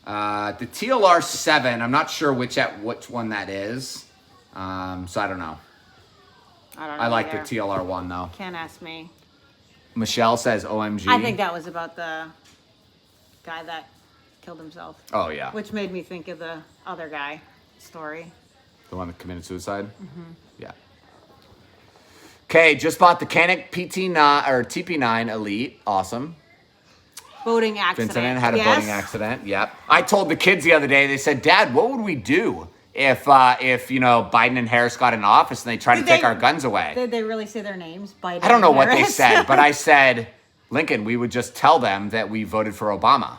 Speaker 1: The TLR-7, I'm not sure which one that is. So I don't know. I like the TLR-1 though.
Speaker 3: Can't ask me.
Speaker 1: Michelle says OMG.
Speaker 3: I think that was about the guy that killed himself.
Speaker 1: Oh yeah.
Speaker 3: Which made me think of the other guy story.
Speaker 1: The one that committed suicide? Mm-hmm. Yeah. Okay, just bought the Canik PT9 or TP9 Elite. Awesome.
Speaker 3: Boating accident.
Speaker 1: Vincent had a boating accident. Yep. I told the kids the other day, they said, Dad, what would we do if you know, Biden and Harris got in office and they tried to take our guns away?
Speaker 3: Did they really say their names? Biden
Speaker 1: I don't know
Speaker 3: and
Speaker 1: what they
Speaker 3: Harris?
Speaker 1: said, but I said, Lincoln, we would just tell them that we voted for Obama.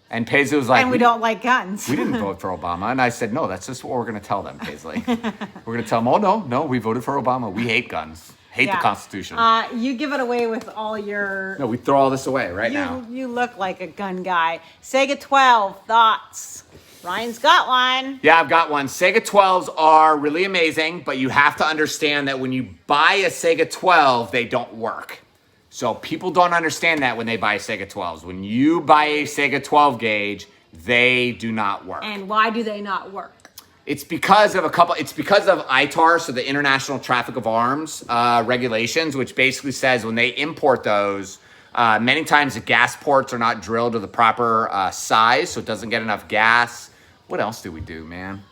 Speaker 1: And Paisley was like,
Speaker 3: and we don't like guns.
Speaker 1: We didn't vote for Obama. And I said, no, that's just what we're going to tell them, Paisley. We're going to tell them, oh, no, we voted for Obama. We hate guns. Hate the Constitution.
Speaker 3: You give it away with all your...
Speaker 1: No, we throw all this away right now.
Speaker 3: You look like a gun guy. Sega 12, thoughts? Ryan's got one.
Speaker 1: Yeah, I've got one. Sega 12s are really amazing, but you have to understand that when you buy a Sega 12, they don't work. So people don't understand that when they buy Sega 12s. When you buy a Sega 12 gauge, they do not work.
Speaker 3: And why do they not work?
Speaker 1: It's because of ITAR, so the International Traffic of Arms regulations, which basically says when they import those, many times the gas ports are not drilled to the proper size, so it doesn't get enough gas. What else do we do, man?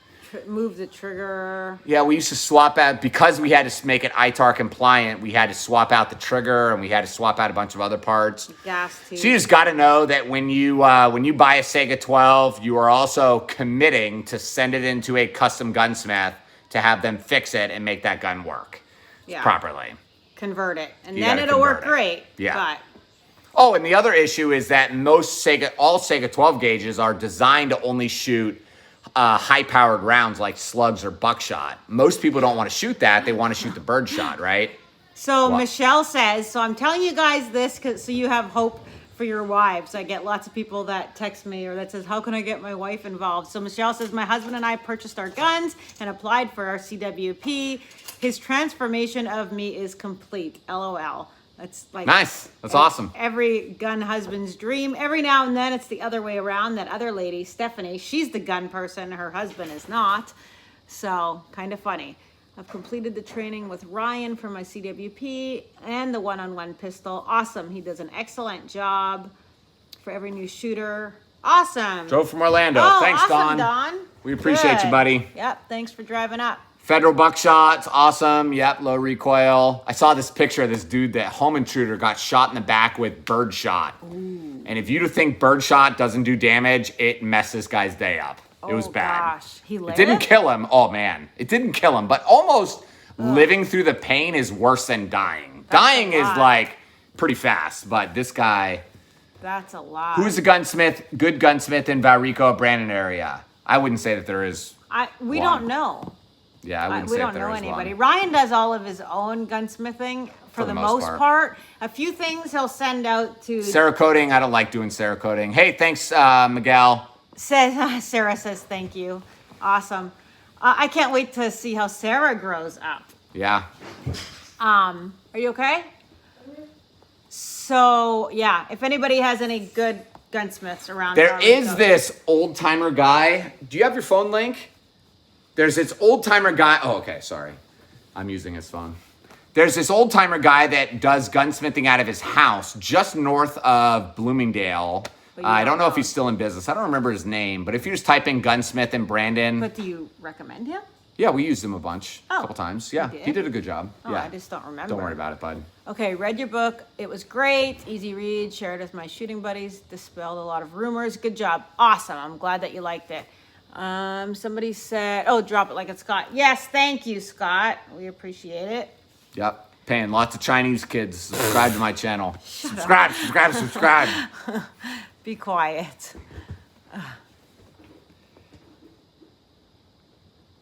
Speaker 3: Move the trigger.
Speaker 1: Yeah, we used to swap out, because we had to make it ITAR compliant, we had to swap out the trigger and we had to swap out a bunch of other parts.
Speaker 3: Gas tube.
Speaker 1: So you just got to know that when you buy a Sega 12, you are also committing to send it into a custom gunsmith to have them fix it and make that gun work properly.
Speaker 3: Convert it. And
Speaker 1: You
Speaker 3: then
Speaker 1: gotta
Speaker 3: it'll work
Speaker 1: convert it.
Speaker 3: great.
Speaker 1: Yeah.
Speaker 3: But
Speaker 1: Oh, and the other issue is that all Sega 12 gauges are designed to only shoot high-powered rounds like slugs or buckshot. Most people don't want to shoot that. They want to shoot the bird shot, right?
Speaker 3: So Michelle says, so I'm telling you guys this so you have hope for your wives. I get lots of people that text me or that says, how can I get my wife involved? So Michelle says, my husband and I purchased our guns and applied for our CWP. His transformation of me is complete. LOL. That's like
Speaker 1: Nice. That's awesome.
Speaker 3: Every gun husband's dream. Every now and then it's the other way around. That other lady, Stephanie, she's the gun person. Her husband is not. So kind of funny. I've completed the training with Ryan for my CWP and the one-on-one pistol. Awesome. He does an excellent job for every new shooter. Awesome.
Speaker 1: Drove from Orlando.
Speaker 3: Oh,
Speaker 1: Thanks,
Speaker 3: awesome,
Speaker 1: Don.
Speaker 3: Don.
Speaker 1: We appreciate you,
Speaker 3: Good.
Speaker 1: buddy.
Speaker 3: Yep. Thanks for driving up.
Speaker 1: Federal buckshots, awesome. Yep, low recoil. I saw this picture of this dude that home intruder got shot in the back with birdshot. And if you think birdshot doesn't do damage, it messed this guy's day up. It was bad.
Speaker 3: Gosh. He lived?
Speaker 1: It didn't kill him. Oh man, it didn't kill him. But almost living through the pain is worse than dying. Dying is like pretty fast, but this guy.
Speaker 3: That's a lot.
Speaker 1: Who's a gunsmith? Good gunsmith in Valrico, Brandon area? I wouldn't say that there is.
Speaker 3: We
Speaker 1: one.
Speaker 3: don't know.
Speaker 1: Yeah, I wouldn't
Speaker 3: We
Speaker 1: say
Speaker 3: don't
Speaker 1: if there
Speaker 3: know
Speaker 1: is
Speaker 3: anybody.
Speaker 1: one.
Speaker 3: Ryan does all of his own gunsmithing for the most part. A few things he'll send out to
Speaker 1: Cerakoting, I don't like doing Cerakoting. Hey, thanks, Miguel.
Speaker 3: Sarah says thank you. Awesome. I can't wait to see how Sarah grows up.
Speaker 1: Yeah.
Speaker 3: Are you okay? So yeah, if anybody has any good gunsmiths around,
Speaker 1: There is
Speaker 3: Valrico.
Speaker 1: this old timer guy. Do you have your phone link? There's this old timer guy. Oh, okay. Sorry. I'm using his phone. There's this old timer guy that does gunsmithing out of his house just north of Bloomingdale. I don't know if he's still in business. I don't remember his name, but if you just type in gunsmith in Brandon.
Speaker 3: But do you recommend him?
Speaker 1: Yeah, we used him a bunch, a
Speaker 3: Oh,
Speaker 1: couple times. Yeah, he did a good job.
Speaker 3: Oh,
Speaker 1: yeah.
Speaker 3: I just don't remember.
Speaker 1: Don't worry about it, bud.
Speaker 3: Okay, read your book. It was great. Easy read. Shared with my shooting buddies. Dispelled a lot of rumors. Good job. Awesome. I'm glad that you liked it. Somebody said, oh, drop it like it's Scott. Yes, thank you, Scott. We appreciate it.
Speaker 1: Yep. Paying lots of Chinese kids subscribe to my channel. Subscribe.
Speaker 3: Be quiet.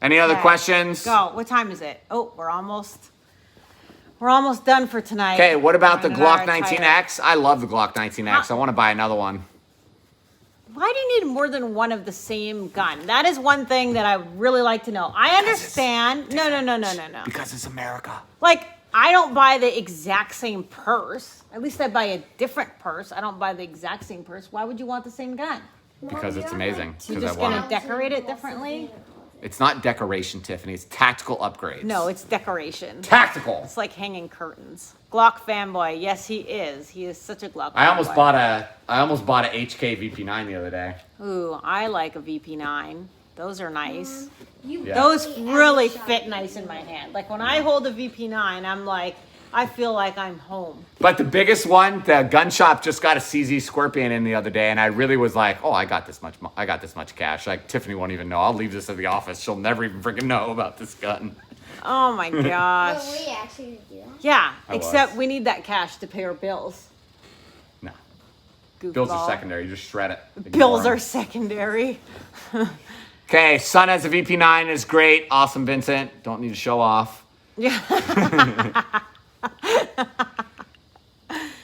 Speaker 1: Any other
Speaker 3: Okay,
Speaker 1: questions?
Speaker 3: Go. What time is it? Oh, we're almost done for tonight.
Speaker 1: Okay, what about the
Speaker 3: Ryan and I
Speaker 1: Glock
Speaker 3: are tired.
Speaker 1: 19X? I love the Glock 19X. I want to buy another one.
Speaker 3: Why do you need more than one of the same gun? That is one thing that I would really like to know. I understand. No.
Speaker 1: Because it's America.
Speaker 3: Like, I don't buy the exact same purse. At least I buy a different purse. I don't buy the exact same purse. Why would you want the same gun?
Speaker 1: Because it's amazing.
Speaker 3: You're
Speaker 1: Because I
Speaker 3: just
Speaker 1: want
Speaker 3: gonna
Speaker 1: it.
Speaker 3: decorate it differently?
Speaker 1: It's not decoration, Tiffany. It's tactical upgrades.
Speaker 3: No, it's decoration.
Speaker 1: Tactical.
Speaker 3: It's like hanging curtains. Glock fanboy. Yes, he is. He is such a Glock
Speaker 1: I almost
Speaker 3: fanboy.
Speaker 1: bought a HK VP9 the other day.
Speaker 3: Ooh, I like a VP9. Those are nice.
Speaker 1: Yeah.
Speaker 3: Those really fit nice in my hand. Like when I hold a VP9, I'm like, I feel like I'm home.
Speaker 1: But the biggest one, the gun shop just got a CZ Scorpion in the other day, and I really was like, oh, I got this much cash. Like Tiffany won't even know. I'll leave this at the office. She'll never even freaking know about this gun.
Speaker 3: Oh my gosh.
Speaker 4: But we actually do that.
Speaker 3: Yeah,
Speaker 1: I
Speaker 3: except
Speaker 1: was.
Speaker 3: we need that cash to pay our bills.
Speaker 1: No,
Speaker 3: Goofball.
Speaker 1: bills are secondary. You just shred it. Ignore
Speaker 3: Bills
Speaker 1: 'em.
Speaker 3: are secondary.
Speaker 1: Okay, son has a VP9 is great. Awesome, Vincent. Don't need to show off.
Speaker 3: Yeah.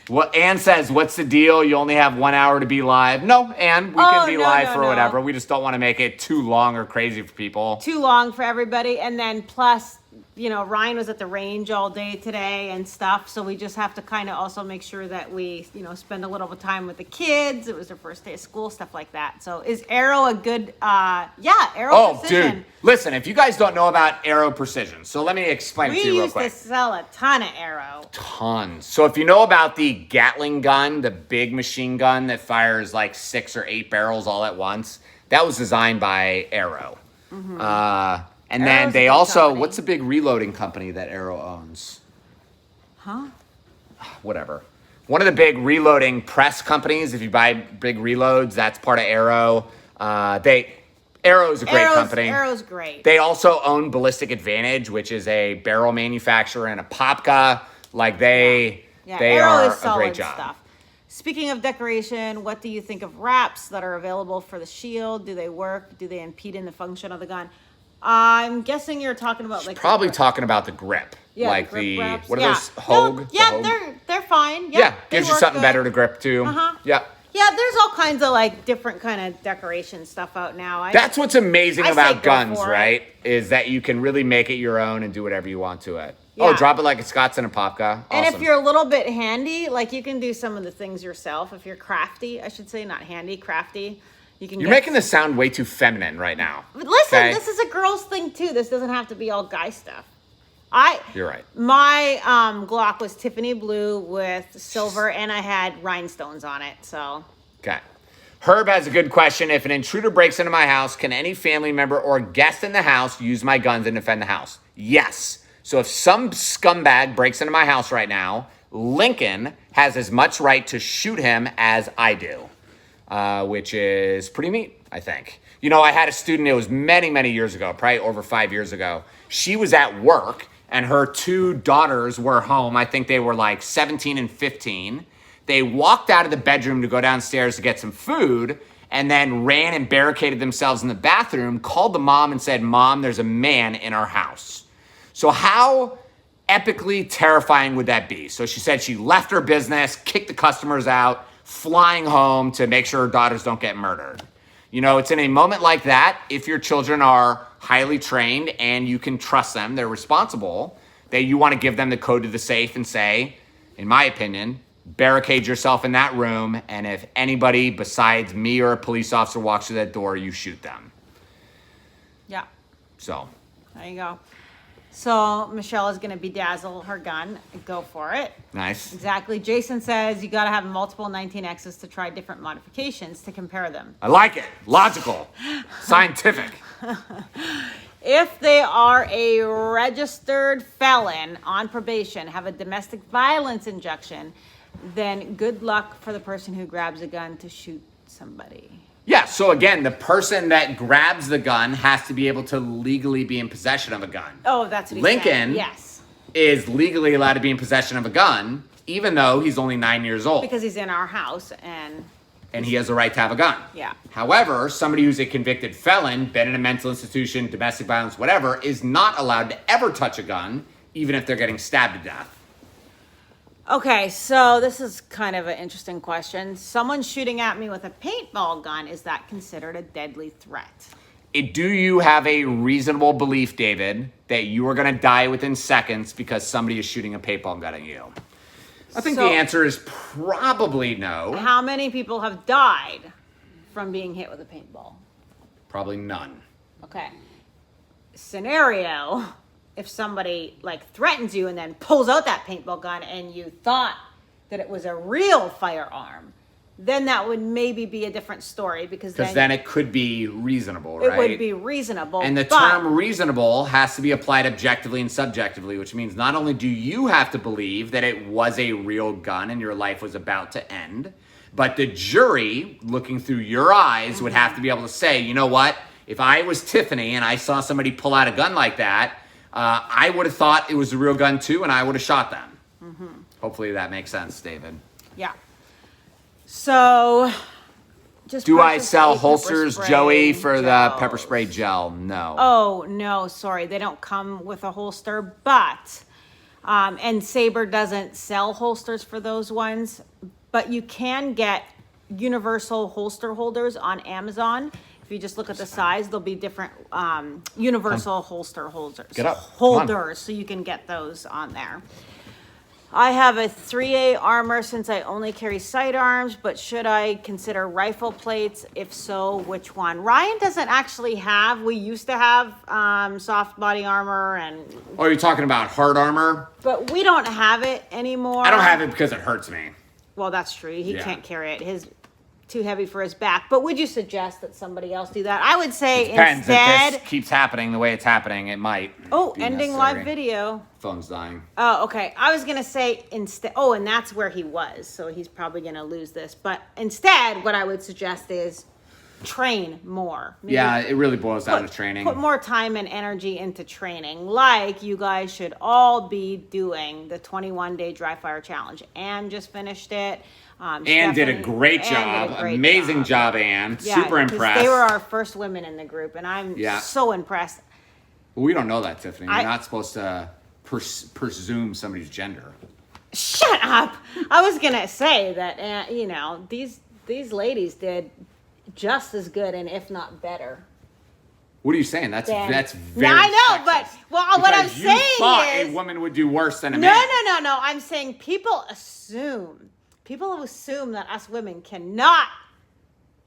Speaker 1: What Ann says, what's the deal? You only have 1 hour to be live. No, Ann, we can
Speaker 3: Oh,
Speaker 1: be
Speaker 3: no,
Speaker 1: live
Speaker 3: no,
Speaker 1: for
Speaker 3: no.
Speaker 1: whatever. We just don't want to make it too long or crazy for people.
Speaker 3: Too long for everybody. And then plus, you know, Ryan was at the range all day today and stuff. So we just have to kind of also make sure that we, you know, spend a little bit of time with the kids. It was their first day of school, stuff like that. So is Arrow a good, Arrow
Speaker 1: Oh,
Speaker 3: Precision.
Speaker 1: dude. Listen, if you guys don't know about Arrow Precision, so let me explain it
Speaker 3: We
Speaker 1: to you real
Speaker 3: used to
Speaker 1: quick.
Speaker 3: sell a ton of Arrow.
Speaker 1: Tons. So if you know about the Gatling gun, the big machine gun that fires like 6 or 8 barrels all at once, that was designed by Arrow. And then
Speaker 3: Arrow's a
Speaker 1: they
Speaker 3: good
Speaker 1: also,
Speaker 3: company.
Speaker 1: what's the big reloading company that Arrow owns?
Speaker 3: Huh?
Speaker 1: Whatever. One of the big reloading press companies, if you buy big reloads, that's part of Arrow. Arrow's a great company.
Speaker 3: Arrow's great.
Speaker 1: They also own Ballistic Advantage, which is a barrel manufacturer and a Popka. Like they
Speaker 3: Arrow
Speaker 1: are
Speaker 3: is
Speaker 1: a
Speaker 3: solid
Speaker 1: great job.
Speaker 3: stuff. Speaking of decoration, what do you think of wraps that are available for the shield? Do they work? Do they impede in the function of the gun? I'm guessing you're talking about like
Speaker 1: Probably
Speaker 3: the grip.
Speaker 1: talking about the grip.
Speaker 3: Yeah,
Speaker 1: like
Speaker 3: grip
Speaker 1: the
Speaker 3: wraps.
Speaker 1: what are
Speaker 3: Yeah.
Speaker 1: those Hogue?
Speaker 3: No,
Speaker 1: The
Speaker 3: yeah,
Speaker 1: Hogue?
Speaker 3: they're fine.
Speaker 1: Yeah,
Speaker 3: they
Speaker 1: gives you
Speaker 3: work
Speaker 1: something
Speaker 3: good.
Speaker 1: better to grip too.
Speaker 3: Uh-huh.
Speaker 1: Yeah.
Speaker 3: Yeah, there's all kinds of like different kind of decoration stuff out now.
Speaker 1: That's what's amazing
Speaker 3: I say
Speaker 1: about
Speaker 3: go
Speaker 1: guns,
Speaker 3: for it.
Speaker 1: right? Is that you can really make it your own and do whatever you want to it. Oh,
Speaker 3: Yeah.
Speaker 1: drop it like a Scots in a Popka.
Speaker 3: And
Speaker 1: Awesome.
Speaker 3: if you're a little bit handy, like you can do some of the things yourself. If you're crafty, I should say, not handy, crafty. You can.
Speaker 1: You're
Speaker 3: get-
Speaker 1: making this sound way too feminine right now.
Speaker 3: But listen,
Speaker 1: okay?
Speaker 3: this is a girl's thing too. This doesn't have to be all guy stuff.
Speaker 1: You're right.
Speaker 3: My Glock was Tiffany blue with silver, and I had rhinestones on it. So
Speaker 1: Okay. Herb has a good question. If an intruder breaks into my house, can any family member or guest in the house use my guns and defend the house? Yes. So if some scumbag breaks into my house right now, Lincoln has as much right to shoot him as I do, which is pretty neat, I think. You know, I had a student, it was many, many years ago, probably over 5 years ago. She was at work, and her 2 daughters were home. I think they were like 17 and 15. They walked out of the bedroom to go downstairs to get some food and then ran and barricaded themselves in the bathroom, called the mom and said, "Mom, there's a man in our house." So how epically terrifying would that be? So she said she left her business, kicked the customers out, flying home to make sure her daughters don't get murdered. You know, it's in a moment like that, if your children are highly trained and you can trust them, they're responsible, that you want to give them the code to the safe and say, in my opinion, barricade yourself in that room, and if anybody besides me or a police officer walks through that door, you shoot them.
Speaker 3: yeah,
Speaker 1: So,
Speaker 3: there you go. So Michelle is going to bedazzle her gun. Go for it.
Speaker 1: Nice.
Speaker 3: Exactly. Jason says you got to have multiple 19Xs to try different modifications to compare them.
Speaker 1: I like it. Logical. Scientific.
Speaker 3: If they are a registered felon on probation, have a domestic violence injunction, then good luck for the person who grabs a gun to shoot somebody.
Speaker 1: Yeah, so again, the person that grabs the gun has to be able to legally be in possession of a gun.
Speaker 3: Oh, that's what he's
Speaker 1: Lincoln
Speaker 3: saying. Yes.
Speaker 1: is legally allowed to be in possession of a gun, even though he's only 9 years old.
Speaker 3: Because he's in our house and
Speaker 1: he has the right to have a gun.
Speaker 3: Yeah.
Speaker 1: However, somebody who's a convicted felon, been in a mental institution, domestic violence, whatever, is not allowed to ever touch a gun, even if they're getting stabbed to death.
Speaker 3: Okay, so this is kind of an interesting question. Someone shooting at me with a paintball gun, is that considered a deadly threat?
Speaker 1: Do you have a reasonable belief, David, that you are going to die within seconds because somebody is shooting a paintball gun at you? I think the answer is probably no.
Speaker 3: How many people have died from being hit with a paintball?
Speaker 1: Probably none.
Speaker 3: Okay. Scenario, if somebody like threatens you and then pulls out that paintball gun and you thought that it was a real firearm, then that would maybe be a different story because
Speaker 1: then it could be reasonable, right?
Speaker 3: It would be reasonable.
Speaker 1: And the term reasonable has to be applied objectively and subjectively, which means not only do you have to believe that it was a real gun and your life was about to end, but the jury, looking through your eyes, would have to be able to say, you know what? If I was Tiffany and I saw somebody pull out a gun like that, I would have thought it was a real gun too, and I would have shot them. Mm-hmm. Hopefully that makes sense, David.
Speaker 3: Yeah. So, just
Speaker 1: do I sell
Speaker 3: a
Speaker 1: holsters,
Speaker 3: pepper spray
Speaker 1: Joey, for the
Speaker 3: gels.
Speaker 1: pepper spray gel? No.
Speaker 3: Oh, no, sorry. They don't come with a holster, but, and Sabre doesn't sell holsters for those ones, but you can get universal holster holders on Amazon. If you just look at the size, there'll be different universal holster holders.
Speaker 1: Get up.
Speaker 3: Holders, so you can get those on there. I have a 3A armor since I only carry sidearms, but should I consider rifle plates? If so, which one? Ryan doesn't actually have, we used to have soft body armor and...
Speaker 1: Oh, you're talking about hard armor?
Speaker 3: But we don't have it anymore.
Speaker 1: I don't have it because it hurts me.
Speaker 3: Well, that's true. He can't carry it. His too heavy for his back. But would you suggest that somebody else do that? I would say
Speaker 1: Depends.
Speaker 3: instead...
Speaker 1: If this keeps happening the way it's happening, it might be
Speaker 3: ending
Speaker 1: necessary.
Speaker 3: live video.
Speaker 1: Phone's dying.
Speaker 3: Oh, okay. I was going to say instead... Oh, and that's where he was. So he's probably going to lose this. But instead, what I would suggest is train more. Maybe
Speaker 1: Yeah, it really boils down to training.
Speaker 3: Put more time and energy into training. Like you guys should all be doing the 21-day dry fire challenge. Anne just finished it.
Speaker 1: Anne did a great job. Amazing job, Anne.
Speaker 3: Yeah,
Speaker 1: super impressed.
Speaker 3: They were our first women in the group, and I'm so impressed.
Speaker 1: Well, we don't know that, Tiffany. You're not supposed to presume somebody's gender.
Speaker 3: Shut up! I was gonna say that these ladies did just as good, and if not better.
Speaker 1: What are you saying? That's very
Speaker 3: I know,
Speaker 1: sexist.
Speaker 3: but what I'm saying
Speaker 1: you thought
Speaker 3: is
Speaker 1: a woman would do worse than a man.
Speaker 3: No. I'm saying people assume that us women cannot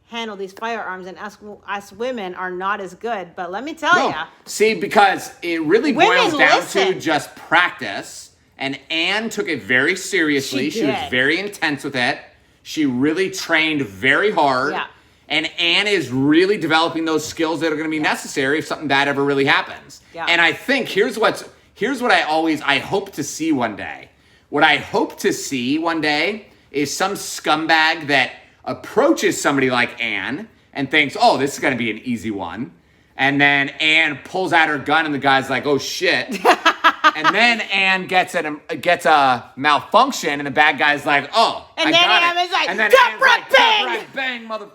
Speaker 3: handle these firearms, and us women are not as good. But let me tell you.
Speaker 1: See, because it really boils down
Speaker 3: listen.
Speaker 1: to just practice. And Anne took it very seriously. She was very intense with it. She really trained very hard.
Speaker 3: Yeah.
Speaker 1: And Anne is really developing those skills that are going to be necessary if something bad ever really happens.
Speaker 3: Yeah.
Speaker 1: And I think here's what I hope to see one day. What I hope to see one day is some scumbag that approaches somebody like Anne and thinks, oh, this is going to be an easy one. And then Anne pulls out her gun and the guy's like, oh, shit. And then Anne gets a malfunction and the bad guy's like, oh,
Speaker 3: and
Speaker 1: I
Speaker 3: then
Speaker 1: got
Speaker 3: Anne
Speaker 1: it.
Speaker 3: is like,
Speaker 1: and then
Speaker 3: top
Speaker 1: Anne's
Speaker 3: right,
Speaker 1: like,
Speaker 3: bang!
Speaker 1: top right, bang, mother...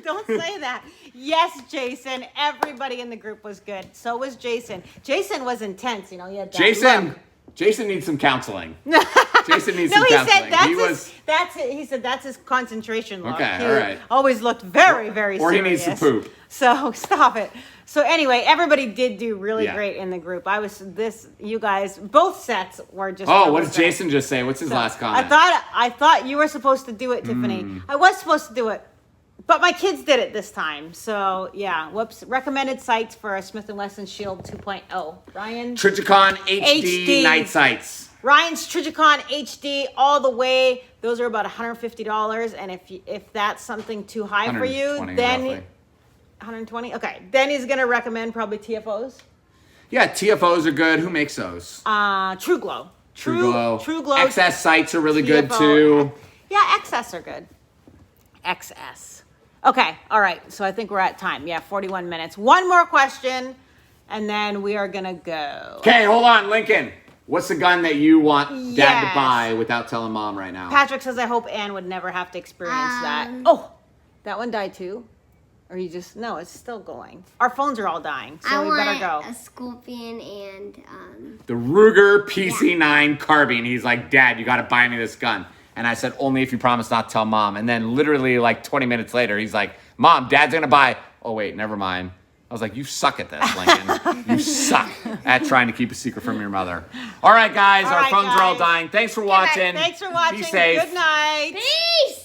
Speaker 3: Don't say that. Yes, Jason. Everybody in the group was good. So was Jason. Jason was intense. He had that look.
Speaker 1: Jason needs some counseling. Jason needs some counseling.
Speaker 3: He said that's his concentration look.
Speaker 1: Okay,
Speaker 3: he
Speaker 1: all right.
Speaker 3: Always looked very, very serious.
Speaker 1: Or he needs to poop.
Speaker 3: So stop it. So anyway, everybody did do really great in the group. You guys, both sets were just.
Speaker 1: Oh, what did Jason just say? What's his last comment?
Speaker 3: I thought you were supposed to do it, Tiffany. I was supposed to do it, But my kids did it this time. So, yeah. Whoops. Recommended sights for a Smith & Wesson Shield 2.0. Ryan?
Speaker 1: Trijicon HD night sights.
Speaker 3: Ryan's Trijicon HD all the way. Those are about $150. And if that's something too high for you,
Speaker 1: 120
Speaker 3: then...
Speaker 1: roughly.
Speaker 3: 120? Okay. Then he's going to recommend probably TFOs.
Speaker 1: Yeah, TFOs are good. Who makes those?
Speaker 3: True Glow.
Speaker 1: True Glow.
Speaker 3: True Glow.
Speaker 1: XS sights are really good
Speaker 3: TFO.
Speaker 1: too.
Speaker 3: Yeah, XS are good. XS. Okay, all right. So I think we're at time. Yeah, 41 minutes. One more question, and then we are gonna go.
Speaker 1: Okay, hold on, Lincoln. What's the gun that you want Dad to
Speaker 3: Yes.
Speaker 1: buy without telling Mom right now?
Speaker 3: Patrick says, I hope Anne would never have to experience that. Oh, that one died too? Or you just, no, it's still going. Our phones are all dying, so we better go.
Speaker 4: A Scorpion and
Speaker 1: The Ruger PC9 carbine. He's like, Dad, you got to buy me this gun. And I said, only if you promise not to tell Mom. And then literally like 20 minutes later, he's like, Mom, Dad's going to buy. Oh, wait, never mind. I was like, you suck at this, Lincoln. You suck at trying to keep a secret from your mother. All right, guys,
Speaker 3: All
Speaker 1: our
Speaker 3: right,
Speaker 1: phones are all
Speaker 3: guys.
Speaker 1: dying. Thanks for watching.
Speaker 3: Thanks for watching.
Speaker 1: Be safe.
Speaker 3: Good night.
Speaker 4: peace.